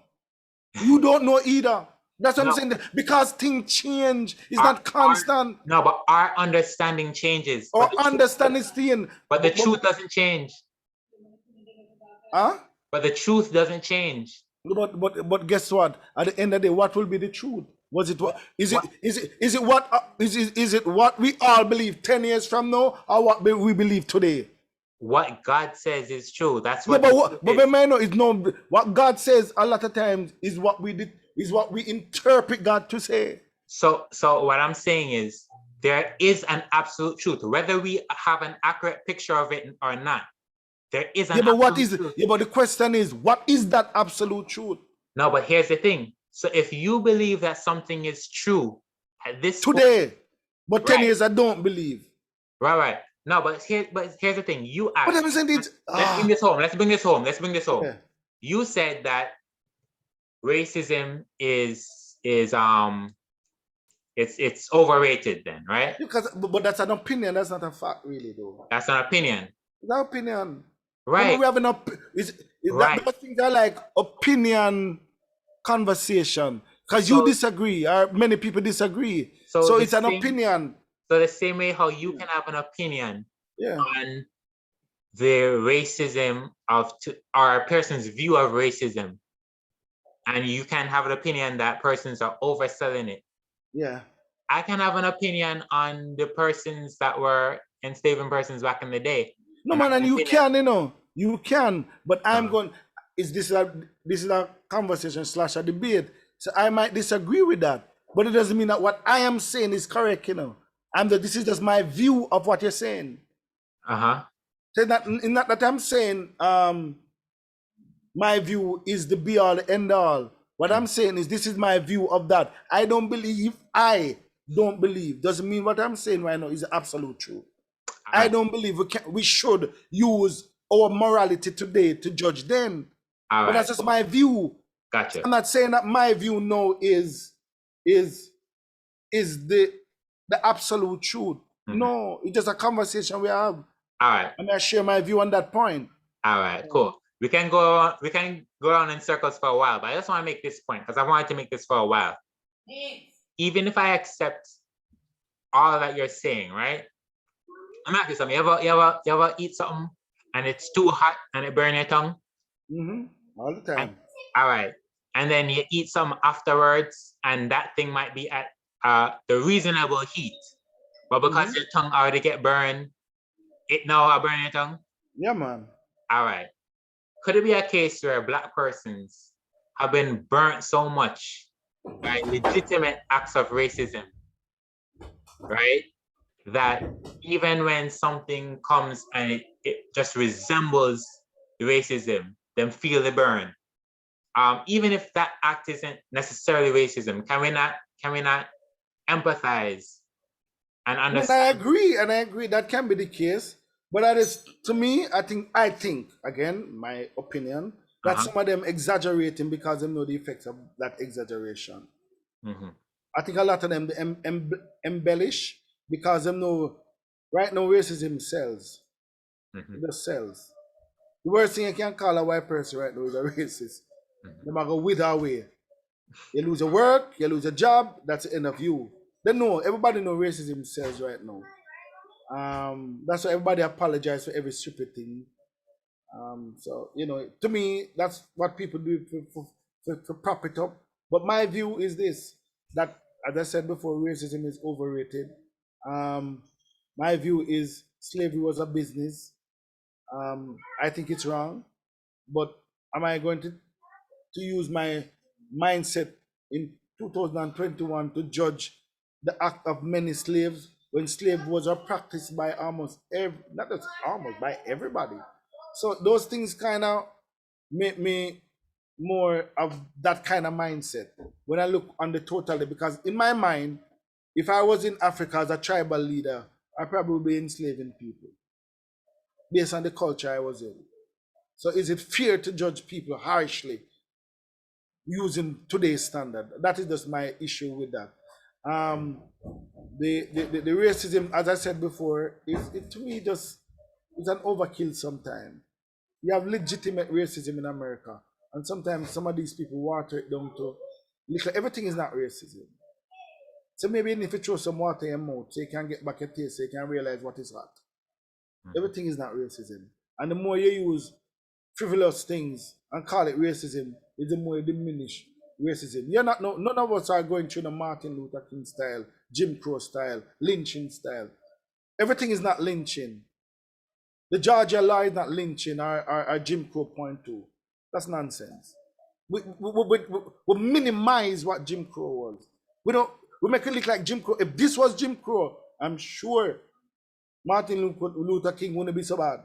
You don't know either. That's what I'm saying. Because things change. It's not constant. No, but our understanding changes. Our understanding is staying. But the truth doesn't change. Huh? But the truth doesn't change. But guess what? At the end of the day, what will be the truth? Was it what is it what we all believe 10 years from now, or what we believe today? What God says is true. That's what. What God says a lot of times is what we interpret God to say. So what I'm saying is there is an absolute truth, whether we have an accurate picture of it or not. There is an absolute truth. But the question is, what is that absolute truth? No, but here's the thing. So if you believe that something is true at this today, but 10 years I don't believe. Right. No, but here's the thing. You asked. What I'm saying is, Let's bring this home. Yeah. You said that racism is it's overrated then, right? But that's an opinion. That's not a fact, really, though. That's an opinion. No opinion. Right. We have those things are like opinion conversation. Because you disagree, or many people disagree. So it's an opinion. So the same way how you can have an opinion on the racism or a person's view of racism, and you can have an opinion that persons are overselling it. Yeah. I can have an opinion on the persons that were enslaving persons back in the day. No, man, and you can, you can. But I'm going. This is a conversation / a debate. So I might disagree with that, but it doesn't mean that what I am saying is correct. This is just my view of what you're saying. So not that I'm saying my view is the be all end all. What I'm saying is this is my view of that. I don't believe. Doesn't mean what I'm saying right now is absolute truth. I don't believe we should use our morality today to judge them. But that's just my view. Gotcha. I'm not saying that my view now is the absolute truth. No, it's just a conversation we have. All right. And I share my view on that point. All right, cool. We can go around in circles for a while, but I just want to make this point because I wanted to make this for a while. Even if I accept all that you're saying, right? I'm asking something. You ever eat something and it's too hot and it burns your tongue? All the time. All right. And then you eat some afterwards and that thing might be at the reasonable heat. But because your tongue already get burned, it now burn your tongue? Yeah, man. All right. Could it be a case where Black persons have been burnt so much by legitimate acts of racism, right? That even when something comes and it just resembles racism, then feel the burn. Even if that act isn't necessarily racism, can we not empathize and understand? And I agree that can be the case. But that is, to me, I think again, my opinion, that some of them exaggerating because they know the effects of that exaggeration. I think a lot of them embellish because they know right now racism sells. It just sells. The worst thing you can call a white person right now is a racist. They might go wither away. You lose your work, you lose your job, that's the end of you. They know, everybody know racism sells right now. That's why everybody apologize for every stupid thing. So, to me, that's what people do to prop it up. But my view is this, that, as I said before, racism is overrated. My view is slavery was a business. I think it's wrong. But am I going to use my mindset in 2021 to judge the act of many slaves when slavery was practiced by by everybody? So those things kind of make me more of that kind of mindset when I look on the totality, because in my mind, if I was in Africa as a tribal leader, I probably would be enslaving people based on the culture I was in. So is it fair to judge people harshly using today's standard? That is just my issue with that. The racism, as I said before, to me it's an overkill sometimes. You have legitimate racism in America, and sometimes some of these people water it down to everything is not racism. So maybe if you throw some water in your mouth so you can get back your taste, so you can realize what is hot. Everything is not racism. And the more you use frivolous things and call it racism, is the more you diminish racism. None of us are going through the Martin Luther King style, Jim Crow style, lynching style. Everything is not lynching. The Georgia law is not lynching or Jim Crow point to. That's nonsense. We minimize what Jim Crow was. We make it look like Jim Crow. If this was Jim Crow, I'm sure Martin Luther King wouldn't be so bad.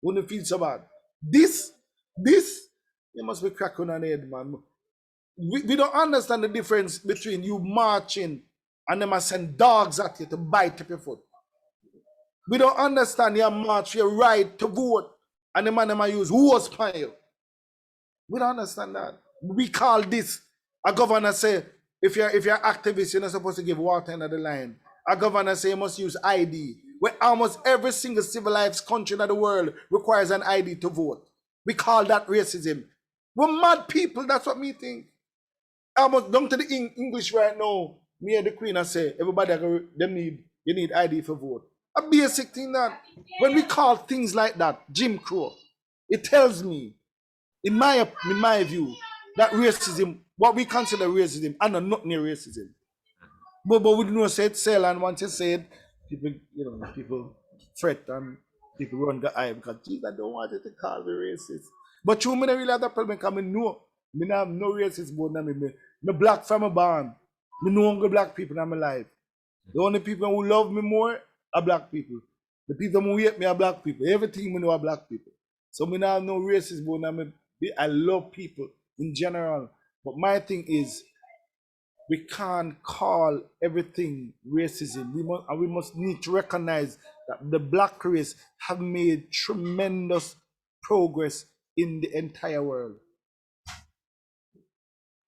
Wouldn't feel so bad. This, you must be cracking on the head, man. We don't understand the difference between you marching and them send dogs at you to bite up your foot. We don't understand your march, your right to vote, and the man them use horse pan you. We don't understand that. We call this, a governor say, if you're activist, you're not supposed to give water under the line. A governor say you must use ID. Where almost every single civilized country in the world requires an ID to vote. We call that racism. We're mad people, that's what me think. Almost down to the English right now. Me and the Queen I say everybody you need ID for vote. A basic thing that when we call things like that Jim Crow, it tells me, in my view, that racism, what we consider racism, and not near racism. But we don't say it sell, and once you say it, people fret and people run the eye because geez, I don't want it to call me racist. But you me not really have that problem because I know me not have no racist born me. Me black from a born. Me know only black people in my life. The only people who love me more are black people. The people who hate me are black people. Everything me know are black people. So me not have no racist born me. I love people in general. But my thing is, we can't call everything racism. We must need to recognize that the black race have made tremendous progress in the entire world.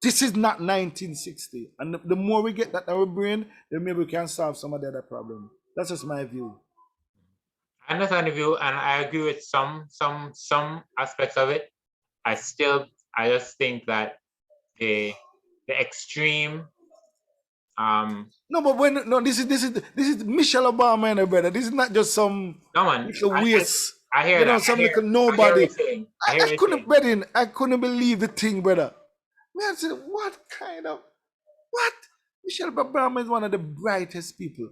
This is not 1960. And the more we get that in our brain, then maybe we can solve some of the other problems. That's just my view. I understand the view, and I agree with some aspects of it. I just think that the extreme no, but this is Michelle Obama and brother. This is not just some little waste. I hear that. Some little nobody. I couldn't believe the thing, brother. Man, I said, what? Michelle Obama is one of the brightest people.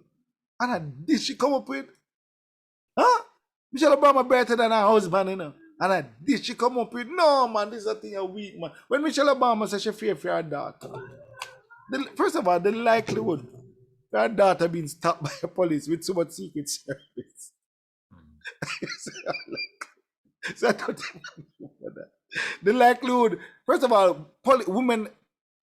And did she come up with? Huh? Michelle Obama brighter than her husband, you know. And did she come up with? No, man, this is a thing a weak, man. When Michelle Obama said she fear for her daughter, first of all, the likelihood her daughter being stopped by the police with so much secret service. So I don't think that. The likelihood, first of all,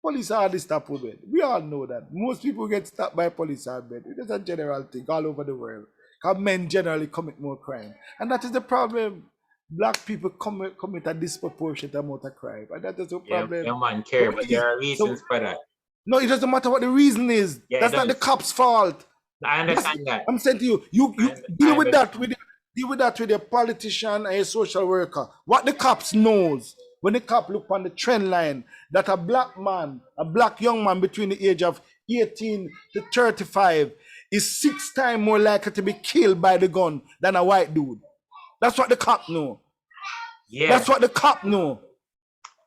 police hardly stop women. We all know that. Most people get stopped by police are men. It is a general thing all over the world. Because men generally commit more crime. And that is the problem. Black people commit a disproportionate amount of crime. And that is the problem. Yeah, man, Carey, but there are reasons for that. No, it doesn't matter what the reason is. Yeah, that's not the cops' fault. I understand that. I'm saying to you, you deal with that with your politician and your social worker. What the cops knows, when the cop look on the trend line, that a black young man between the age of 18 to 35 is 6 times more likely to be killed by the gun than a white dude. That's what the cop know. Yeah. That's what the cop know.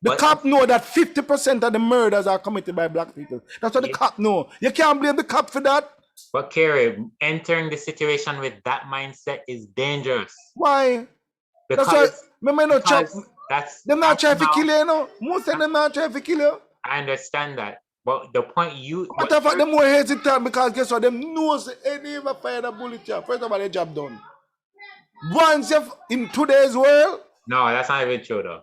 The cop know that 50% of the murders are committed by black people. That's what the cop know. You can't blame the cop for that. But Carey, entering the situation with that mindset is dangerous. Why? Because they're not trying to kill you, you know. Most of them not trying to kill you. I understand that. But the point What the fuck, them more hesitant because guess what? Them knows any ever fired a bullet job. First of all, the job done. Once in today's world. No, that's not even true though.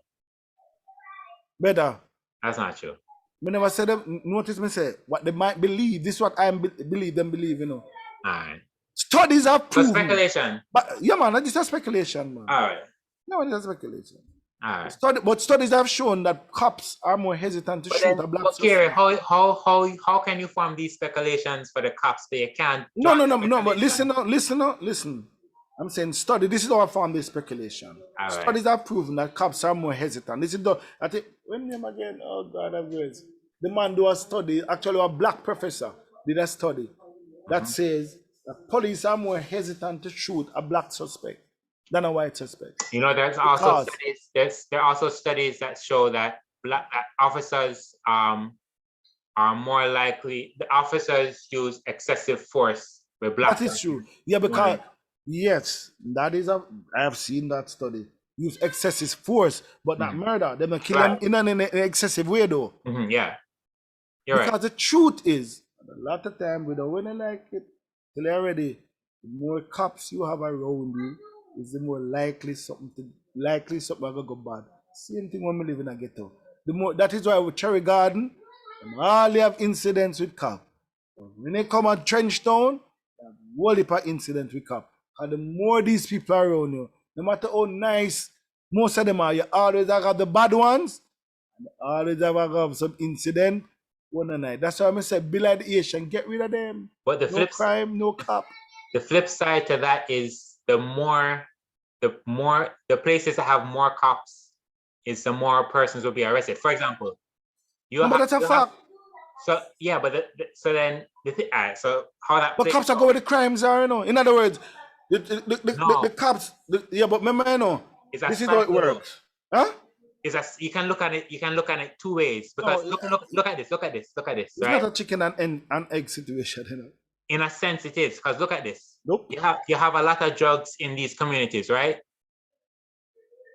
Better. That's not true. Me never said them. Notice me say what they might believe. This is what I believe them believe, you know. Alright. Studies have proven. Speculation. But yeah, man, that's just speculation, man. Alright. No, it's speculation. Alright. But studies have shown that cops are more hesitant to shoot a black person. Carey, how can you form these speculations for the cops? They can't. No. But listen. I'm saying study. This is how I found this speculation. Right. Studies have proven that cops are more hesitant. This is I think when name again. Oh God, I've read. The man do a study. Actually, a black professor did a study that says that police are more hesitant to shoot a black suspect than a white suspect. You know, there are also studies that show that black officers are more likely. The officers use excessive force with black. That is true. Yeah, because. Yes, that is I have seen that study. Use excessive force, but not murder. They may kill them in an excessive way, though. Yeah, you're because the truth is, a lot of time we don't really like it. Till already, the more cops you have around you, is the more likely something will go bad. Same thing when we live in a ghetto. The more that is why with Cherry Garden, all they have incidents with cops. When they come at Trenchtown, they have whole heap of incidents with cops. And the more these people are around you, no matter how nice most of them are, you always have the bad ones, and you always have some incident one night. That's why I say, be like the Asian, get rid of them. But no crime, no cop. The flip side to that is the places that have more cops is the more persons will be arrested. For example, that's a fact. So yeah, but so then alright, so how that? But cops are going where the crimes are, you know. In other words, the cops, yeah, but remember, you know, this is how it works. Huh? You can look at it two ways, because look at this. It's right? not a chicken and egg situation, you know. In a sense, it is, because look at this. Nope. You have a lot of drugs in these communities, right?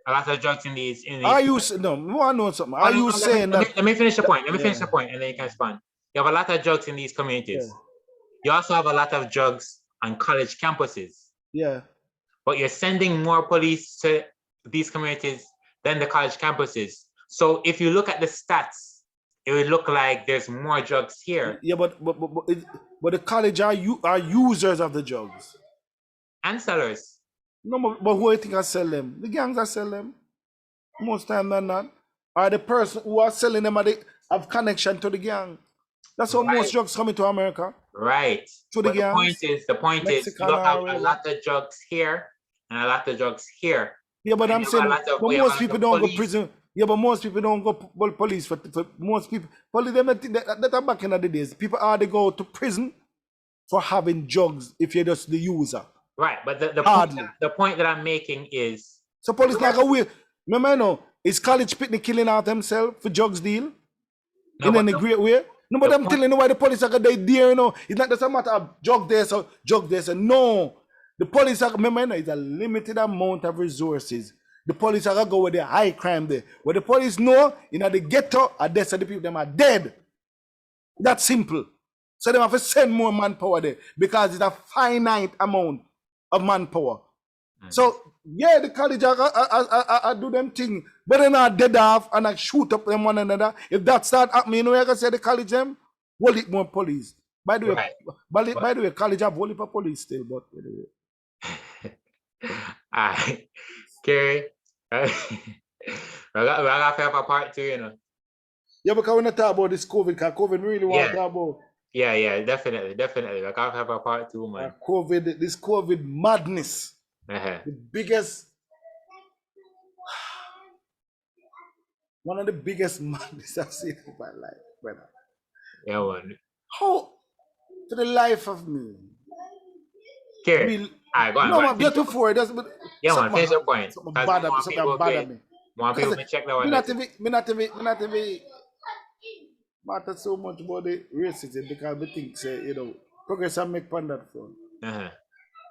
A lot of drugs in these. Are you no? I want to know something. Are you saying that? Let me finish the point. Let me finish the point, and then you can respond. You have a lot of drugs in these communities. Yeah. You also have a lot of drugs on college campuses. Yeah. But you're sending more police to these communities than the college campuses. So if you look at the stats, it would look like there's more drugs here. Yeah, but the college are users of the drugs and sellers. No, but who do you think I sell them? The gangs that sell them. Most time than not. Or the person who are selling them have connection to the gang. That's how most drugs come into America. Right. To the gangs. The point is you don't have a lot of drugs here and a lot of drugs here. Yeah, but I'm saying most people don't go prison. Yeah, but most people don't go police for most people. Police them that are back in the days. People they go to prison for having drugs if you're just the user. Right, but the point that I'm making is so police like a way. Remember, you know, is college picnic killing out themselves for drugs deal? In any great way? No, but I'm telling you why the police are there, you know. It's not just a matter of drug there, so no. The police are, remember, you know, it's a limited amount of resources. The police are go with the high crime there. Where the police know, you know, the ghetto, are dead, so the people them are dead. That's simple. So they have to send more manpower there because it's a finite amount of manpower. So yeah, the college are do them thing, but they're not dead off and I shoot up them one another. If that start happening, you know, I can say the college them, will it more police. By the way, by the way, college have whole heap of police still, but anyway. Alright, Carey, we're gonna have a part 2, you know. Yeah, because we're not talking about this COVID, because COVID really want to talk about. Yeah, definitely. We're gonna have a part 2, man. This COVID madness. The biggest, one of the biggest madness I've seen in my life, brother. Yeah, man. How, to the life of me. Carey, go on. No, man, before it doesn't. Yeah, man, finish your point. Something bad at me. More people may check that one. Me not even matter so much about the racism because we think, say, you know, progress and make on that front.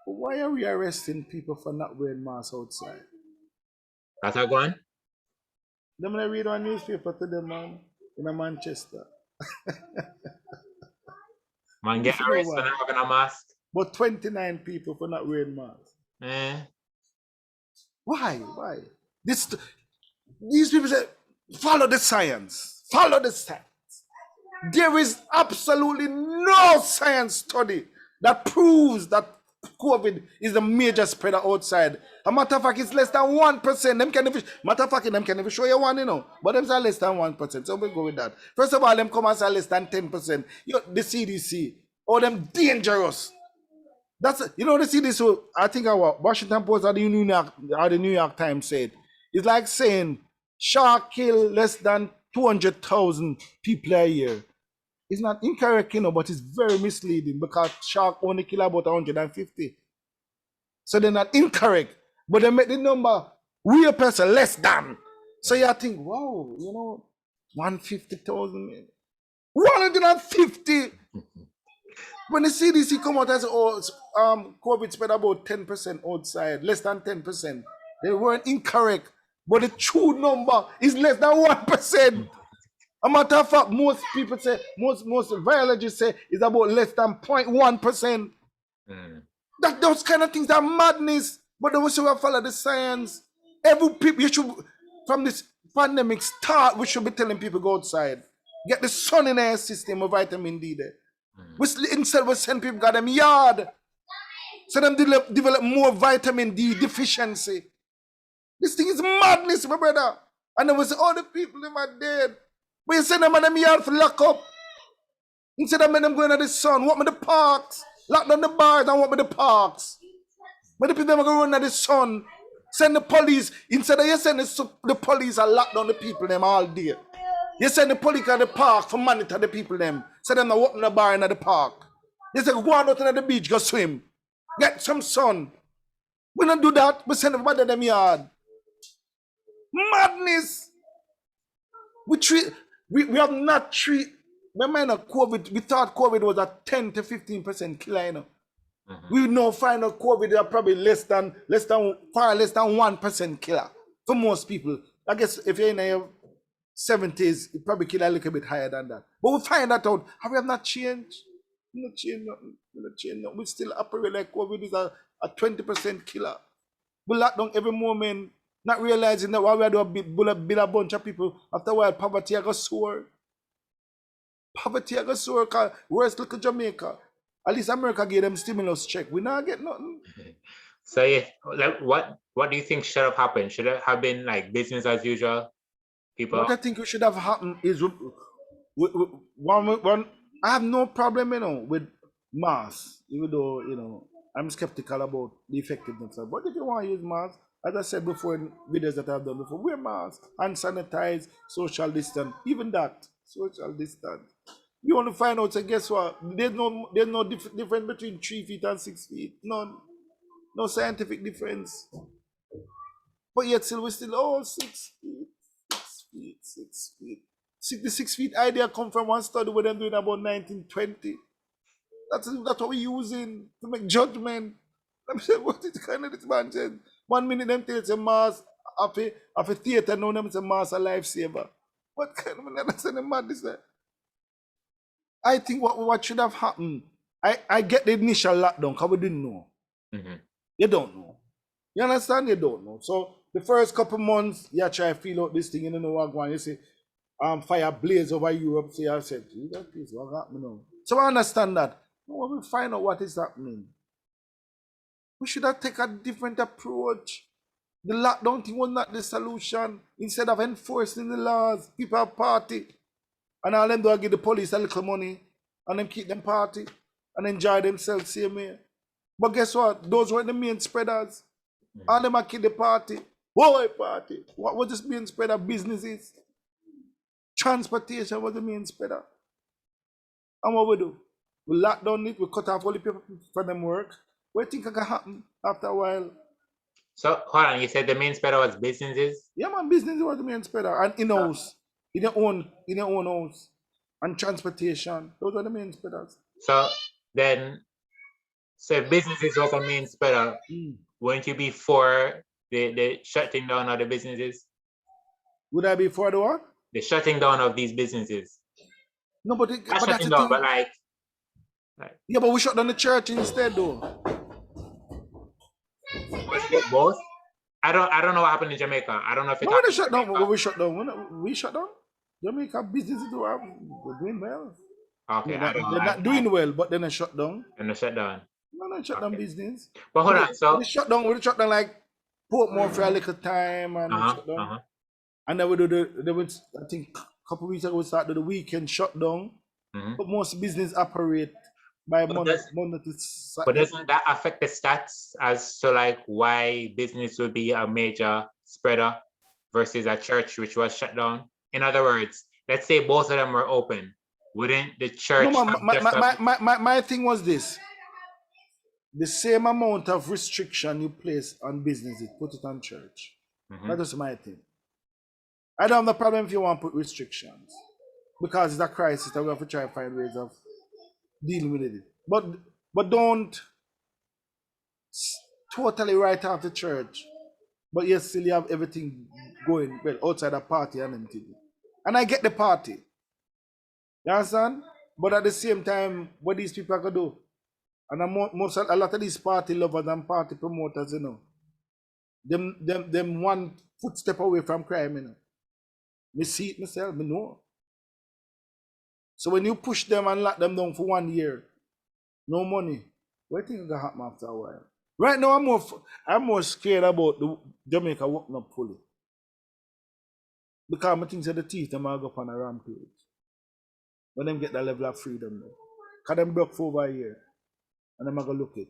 But why are we arresting people for not wearing masks outside? That's how going? Them when I read on newspaper to them, man, in Manchester. Man get arrested for not having a mask. But 29 people for not wearing masks. Why? These people say, follow the science. Follow the science. There is absolutely no science study that proves that COVID is the major spreader outside. A matter of fact, it's less than 1%. Matter of fact, them can never show you one, you know. But them say less than 1%. So we'll go with that. First of all, them come and say less than 10%. The CDC. Oh, them dangerous. That's, you know, the CDC, I think our Washington Post or the New York Times said, it's like saying shark kill less than 200,000 people a year. It's not incorrect, you know, but it's very misleading because shark only kill about 150. So they're not incorrect, but they make the number real person less than. So you think, wow, you know, 150,000, 150. When the CDC come out and say, COVID spread about 10% outside, less than 10%, they weren't incorrect, but the true number is less than 1%. A matter of fact, most people say, most virologists say it's about less than 0.1%. Those kind of things are madness. But we should follow the science. Every people, you should, from this pandemic start, we should be telling people go outside. Get the sun in their system with vitamin D there. Instead we send people got them yard. So them develop more vitamin D deficiency. This thing is madness, my brother. And then we say, all the people them are dead. But you send them on them yard for lock up. Instead of them going to the sun, what me the parks? Lock down the bars and what me the parks? But the people them are going to run to the sun. Send the police. Instead of you send the police and lock down the people them all day. You send the police at the park for monitor the people them. Send them to open the bar in the park. They say go out to the beach, go swim. Get some sun. We don't do that. We send everybody to them yard. Madness. We have not treat. Remember COVID, we thought COVID was a 10 to 15% killer, you know. We now find out COVID are probably far less than 1% killer for most people. I guess if you're in your 70s, it probably kill a little bit higher than that. But we find that out. Have we have not changed? We not changed nothing. We not changed nothing. We still operate like COVID is a 20% killer. We lock down every moment, not realizing that while we are doing build a bunch of people, after a while poverty got sore. Poverty got sore, because worse look at Jamaica. At least America gave them stimulus check. We not get nothing. So yeah, like what do you think should have happened? Should it have been like business as usual? People. What I think should have happened is one. I have no problem, you know, with masks, even though, you know, I'm skeptical about the effectiveness of. But if you want to use masks, as I said before in videos that I've done before, wear masks and sanitize, social distance, even that social distance. You want to find out, so guess what? There's no difference between 3 feet and 6 feet. None. No scientific difference. But yet still, we still, 6 feet, 6 feet, 6 feet. The 6 feet idea come from one study where they're doing about 1920. That's what we're using to make judgment. I'm saying, what is kind of this man said? 1 minute them tell it's a mass of a theater, now them it's a mass a lifesaver. What kind of understand the madness there? I think what should have happened, I get the initial lockdown because we didn't know. You don't know. You understand? You don't know. So the first couple months, you try to feel out this thing, you don't know what going on. You say, fire blaze over Europe. So I said, what happened now? So I understand that. When we find out what is happening, we should have taken a different approach. The lockdown thing was not the solution. Instead of enforcing the laws, people have party. And all them do is give the police a little money and them keep them party and enjoy themselves same way. But guess what? Those were the main spreaders. All them are keep the party. Why party? What was this main spreader? Businesses. Transportation was the main spreader. And what we do? We lock down it, we cut off all the people for them work. What do you think can happen after a while? So hold on, you said the main spreader was businesses? Yeah, man, business was the main spreader. And in-house. In your own house. And transportation. Those are the main spreaders. So if businesses was the main spreader, wouldn't you be for the shutting down of the businesses? Would I be for the what? The shutting down of these businesses. No, but shutting down, but like. Yeah, but we shut down the church instead, though. Both? I don't know what happened in Jamaica. I don't know if it happened. Shut down. We shut down. We shut down. Jamaica businesses we're doing well. Okay, they're not doing well, but then they shut down. And they shut down. No, shut down business. But hold on, so we shut down like Portmore for a little time and shut down. And then I think a couple of weeks ago we started the weekend shutdown. But most business operate by Monday to Saturday. But doesn't that affect the stats as to like why business would be a major spreader versus a church which was shut down? In other words, let's say both of them were open. Wouldn't the church? No, my thing was this: the same amount of restriction you place on businesses, put it on church. That is my thing. I don't have the problem if you want to put restrictions, because it's a crisis that we have to try to find ways of dealing with it. But don't totally write off the church. But you still have everything going well outside the party and everything. And I get the party. You understand? But at the same time, what these people are going to do, and a lot of these party lovers and party promoters, you know, them one footstep away from crime, you know. Me see it myself, me know. So when you push them and lock them down for 1 year, no money, what do you think is going to happen after a while? Right now, I'm more scared about the Jamaica working up fully. Because I think that the teeth them are go up on a rampage. When them get that level of freedom now. Because them broke for over a year. And them are going to look it.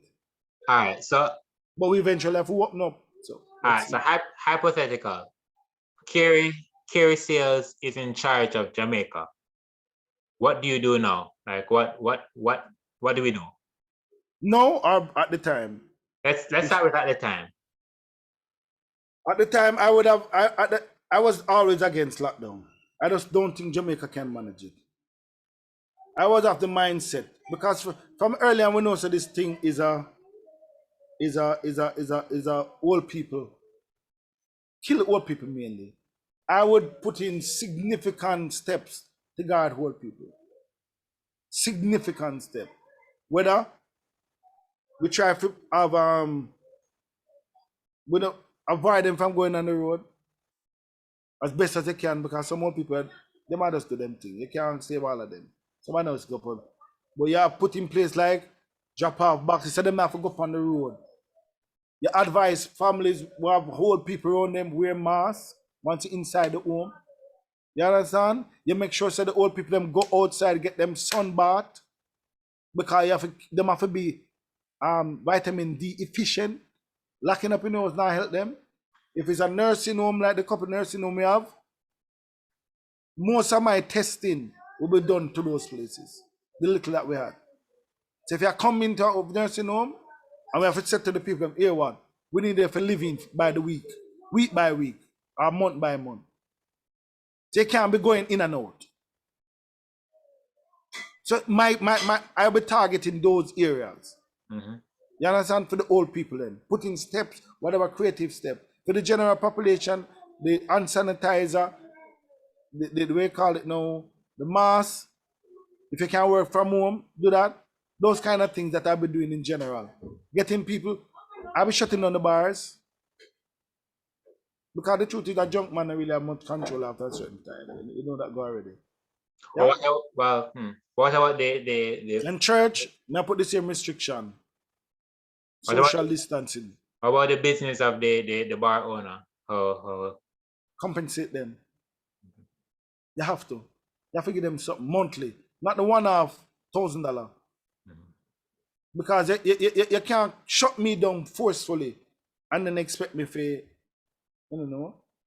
Alright, so. But we eventually have to open up. So, alright, so hypothetical. Carey Carey Sayles is in charge of Jamaica, what do you do now? Like what do we do? No, or at the time. Let's start with at the time. At the time, I was always against lockdown. I just don't think Jamaica can manage it. I was of the mindset because from early on we know so this thing is a old people, kill old people mainly. I would put in significant steps to guard old people. Significant step. Whether we try to have we don't avoid them from going on the road as best as they can because some old people they might just do them thing. You can't save all of them. Somebody else go up. But you have put in place like drop off boxes so them have to go up on the road. You advise families who have old people around them wear masks once you're inside the home. You understand? You make sure so the old people them go outside, get them sunbath because them have to be vitamin D efficient. Locking up in house not help them. If it's a nursing home like the couple nursing home we have, most of my testing will be done to those places. The little that we had. So if you come into a nursing home, and we have to say to the people, here one, we need them for living by the week by week, or month by month. They can't be going in and out. So I'll be targeting those areas. Mm-hmm. You understand? For the old people then. Putting steps, whatever creative step. For the general population, the hand sanitizer, the way you call it now, the mask. If you can work from home, do that. Those kind of things that I'll be doing in general. Getting people, I'll be shutting down the bars. Because the truth is that junk man really have much control after a certain time. You know that go already. Yeah? What about the in church, now put the same restriction. Social distancing. How about the business of the bar owner? How compensate them. You have to. You have to give them something monthly. Not the $1,000. Because you can't shut me down forcefully and then expect me to,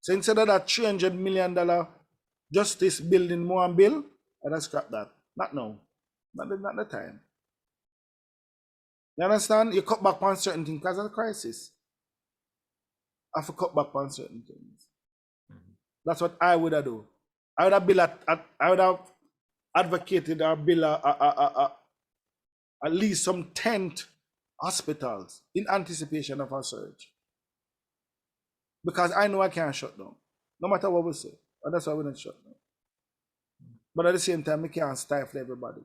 So instead of that $300 million justice building more and bill, I'd scrap that. Not now. Not the time. You understand? You cut back on certain things because of the crisis. I have to cut back on certain things. That's what I would have done. I would have advocated or build at least some tent hospitals in anticipation of a surge. Because I know I can't shut down. No matter what we say. And that's why we don't shut down. But at the same time, we can't stifle everybody.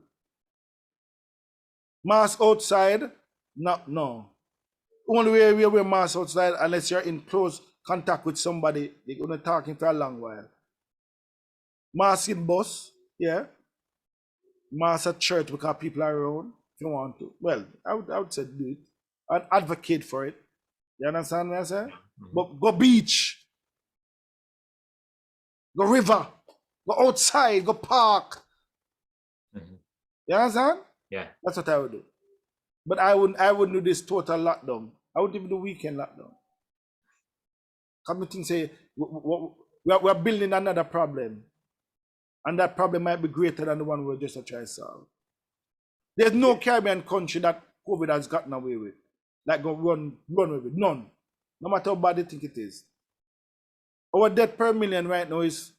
Mask outside, no. Only way we wear mask outside unless you're in close contact with somebody, you're going to talking for a long while. Mask in bus, yeah. Mask at church because people are around. If you want to, well, I would say do it. I'd advocate for it. You understand what I say? But go beach, go river, go outside, go park. You understand? Yeah. That's what I would do. But I wouldn't do this total lockdown. I would even do weekend lockdown. Committing say we're building another problem. And that problem might be greater than the one we're just trying to solve. There's no Caribbean country that COVID has gotten away with. Like go run with it. None. No matter how bad they think it is. Our death per million right now is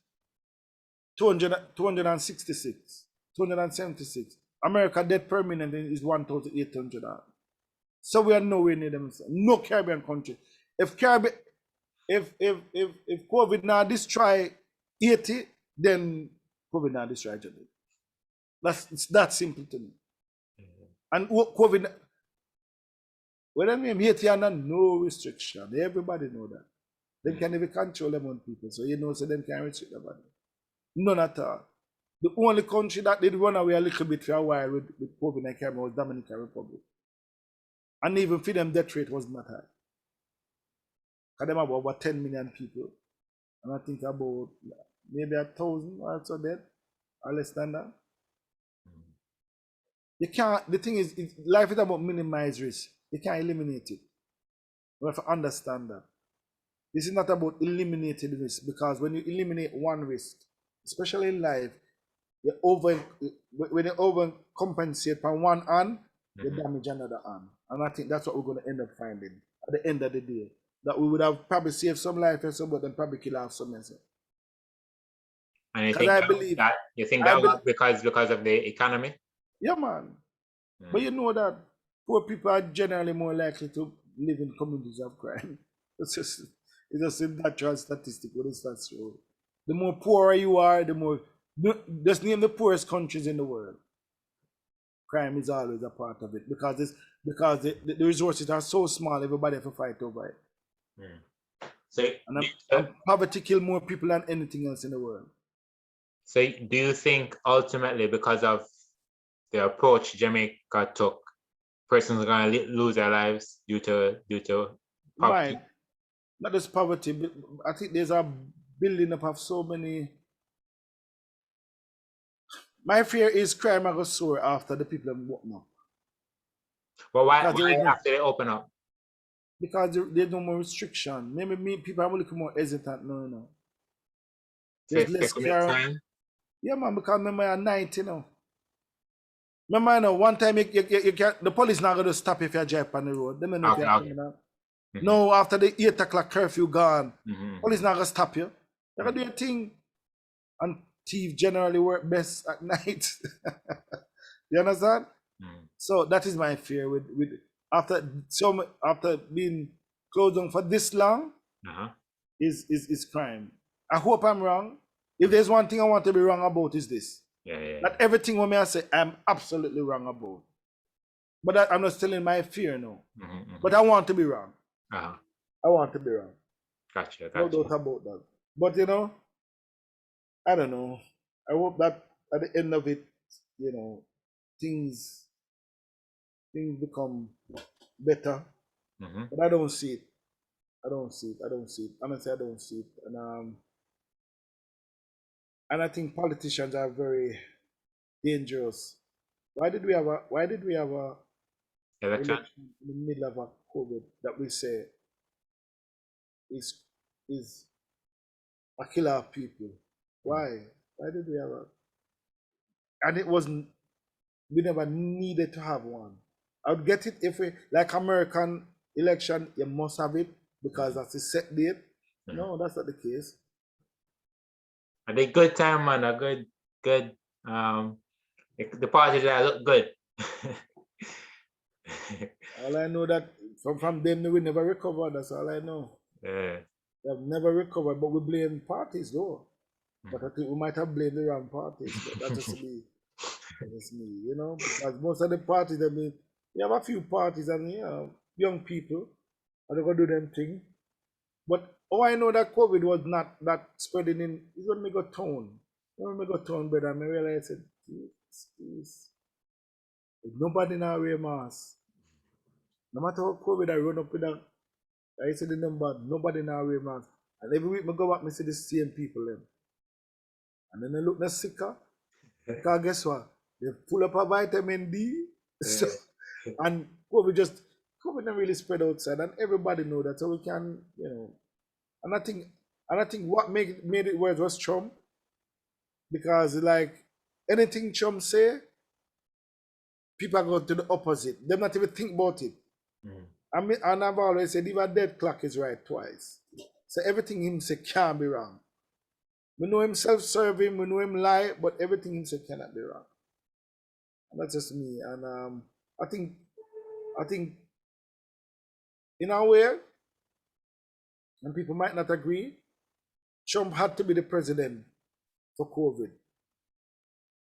266. 276. America death per million is 1,800. So we are nowhere near them. No Caribbean country. If COVID now destroy 80, then COVID now destroy 100. It's that simple to me. And COVID, when I mean 80 under no restriction, everybody know that. They can even control them on people, so so them can't restrict nobody. None at all. The only country that did run away a little bit for a while with COVID and Caribbean was Dominican Republic. And even for them, death rate was not high. Because them about over 10 million people. And I think about maybe 1,000 or so dead, or less than that. You can't, the thing is, life is about minimize risk. You can't eliminate it. You have to understand that. This is not about eliminating risk, because when you eliminate one risk, especially in life, when you overcompensate from one hand, you damage another hand. And I think that's what we're going to end up finding at the end of the day. That we would have probably saved some life and some, but then probably kill off some. And you think that was because of the economy? Yeah, man. But you know that poor people are generally more likely to live in communities of crime. It's just a natural statistic. What is that? So the more poorer you are, the more, just name the poorest countries in the world. Crime is always a part of it, because the resources are so small, everybody have to fight over it. And poverty kills more people than anything else in the world. So do you think ultimately, because of the approach Jamaica took, persons are going to lose their lives due to poverty? Not just poverty, but I think there's a building up of so many. My fear is crime will soar after the people have woken up. Well, why after they open up? Because there's no more restriction. Maybe people are looking more hesitant now. There's less crime. Yeah, man, because remember you're 90 now. Remember, one time you can't, the police not going to stop if you drive on the road. They know No, after the 8 o'clock curfew gone, police not going to stop you. You're going to do your thing. And thieves generally work best at night. You understand? So that is my fear with after being closed down for this long, is crime. I hope I'm wrong. If there's one thing I want to be wrong about, is this. Not everything what I say I'm absolutely wrong about. But I'm not telling my fear now. But I want to be wrong. I want to be wrong. Gotcha. No doubt about that. But I don't know. I hope that at the end of it, things become better. But I don't see it. Honestly, I don't see it. And I think politicians are very dangerous. Why did we have a election in the middle of a COVID that we say is a killer of people? Why? Why did we have and it wasn't, we never needed to have one. I would get it if we, like American election, you must have it because that's a set date. No, that's not the case. And a good time, man. A good. The parties that look good. All I know that from them, they will never recover. That's all I know. Yeah. They have never recovered, but we blame parties though. But I think we might have blamed the wrong parties. But that's just me. That's me, because most of the parties, you have a few parties and young people, and they're gonna do them thing. But I know that COVID was not that spreading in. It's when we got town. When we got town, brother, I realized that nobody now wear mask. No matter how COVID I run up with that, I see the number, nobody now wear mask. And every week I go back, I see the same people then. And then they look the sicker. Because guess what? They pull up a vitamin D. So, and COVID don't really spread outside, and everybody know that. So we can, and I think what made it worse was Trump. Because like anything Trump say, people go to the opposite. They not even think about it. And I've always said, if a dead clock is right twice. So everything him say can't be wrong. We know him self-serving, we know him lie, but everything him say cannot be wrong. And that's just me. And I think in a way, and people might not agree, Trump had to be the president for COVID.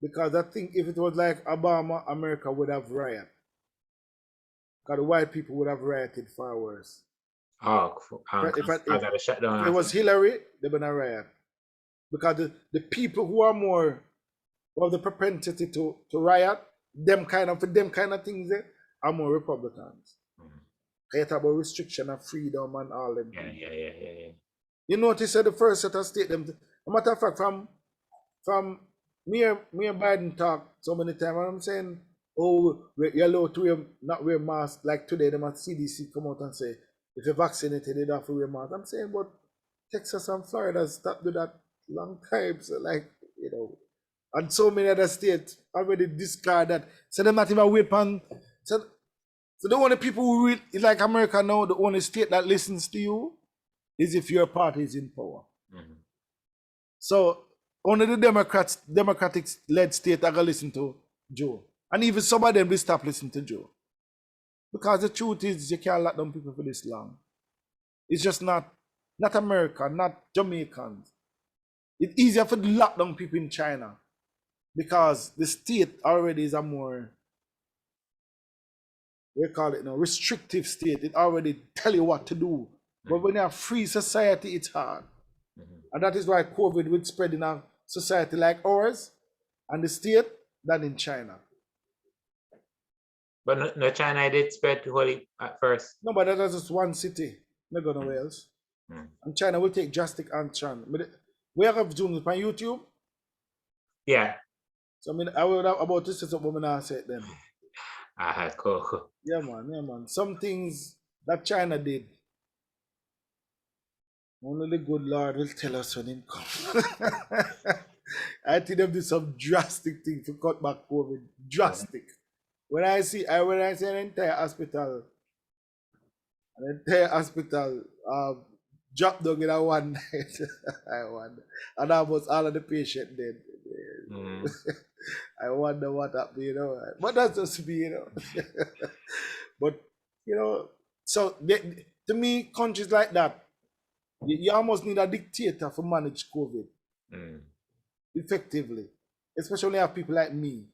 Because I think if it was like Obama, America would have rioted. Because the white people would have rioted far worse. If it was Hillary, they're going to riot. Because the people who are more of the propensity to riot, them kind of things there, are more Republicans. They talk about restriction of freedom and all them. Yeah. You notice that the first set of statements, a matter of fact, from me and Biden talk so many times, and I'm saying, you're allowed to not wear masks. Like today, the CDC come out and say, if you're vaccinated, you don't have to wear masks. I'm saying, but Texas and Florida stopped doing that long time. So like, and so many other states already discard that. So they're not even wait on. So the only people who read like America now, the only state that listens to you is if your party is in power. Mm-hmm. So only the Democratic led state are gonna listen to Joe. And even some of them will stop listening to Joe. Because the truth is you can't lock down people for this long. It's just not America, not Jamaicans. It's easier for the lock down people in China. Because the state already is a more, we call it restrictive state. It already tell you what to do. But when you have free society, it's hard. And that is why COVID would spread in a society like ours and the state than in China. But no, China did spread wholly at first. No, but that was just one city. Not going nowhere else. And China will take drastic action. We have zoomed on YouTube. Yeah. So I will have about to set up what I said then. Cool. Yeah, man. Some things that China did, only the good Lord will tell us when it comes. I think they did some drastic things to cut back COVID. Drastic. When I see an entire hospital dropped down in a one night, I wonder. And almost all of the patients dead. I wonder what happened, But that's just me, But, so to me, countries like that, you almost need a dictator to manage COVID effectively. Especially when you have people like me.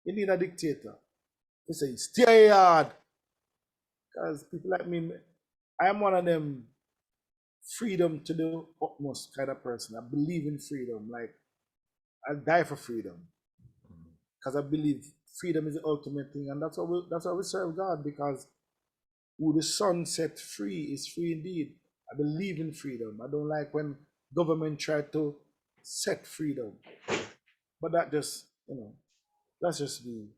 You need a dictator. You say, stay hard. Because people like me, I am one of them freedom to the utmost kind of person. I believe in freedom. Like, I die for freedom. Because I believe freedom is the ultimate thing. And that's why we serve God. Because who the Son set free is free indeed. I believe in freedom. I don't like when government try to set freedom. But that just, that's just me.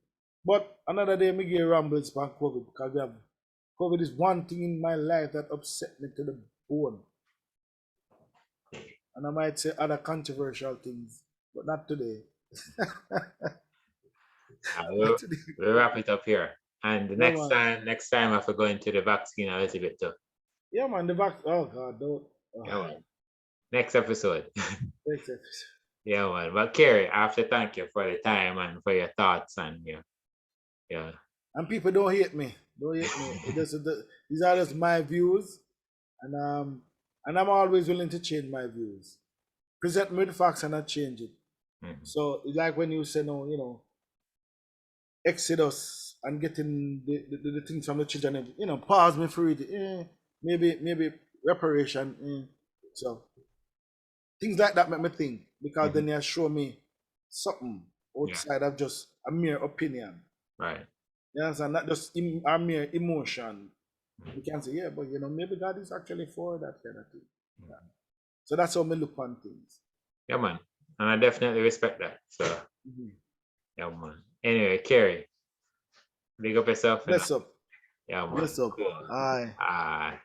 But another day, me get rambles about COVID because COVID is one thing in my life that upset me to the bone. And I might say other controversial things, but not today. We'll wrap it up here. And the next time I have to go into the vaccine a little bit too. Yeah, man, the vaccine. Oh God, don't. Oh. Yeah, man. Next episode. Next episode. Yeah, man. But Carey, I have to thank you for the time and for your thoughts and yeah. And people don't hate me. Don't hate me. These are just my views, and I'm always willing to change my views. Present me the facts and I change it. So it's like when you say no, Exodus and getting the things from the children, pause me for it. Maybe reparation. So things like that make me think because then they show me something outside of just a mere opinion. Right. You understand? Not just a mere emotion. You can say, yeah, but maybe God is actually for that kind of thing. Yeah. So that's how we look on things. Yeah, man. And I definitely respect that. So, yeah, man. Anyway, Carey, big up yourself. Bless up. Yeah, man. Bless up. Cool. Aye.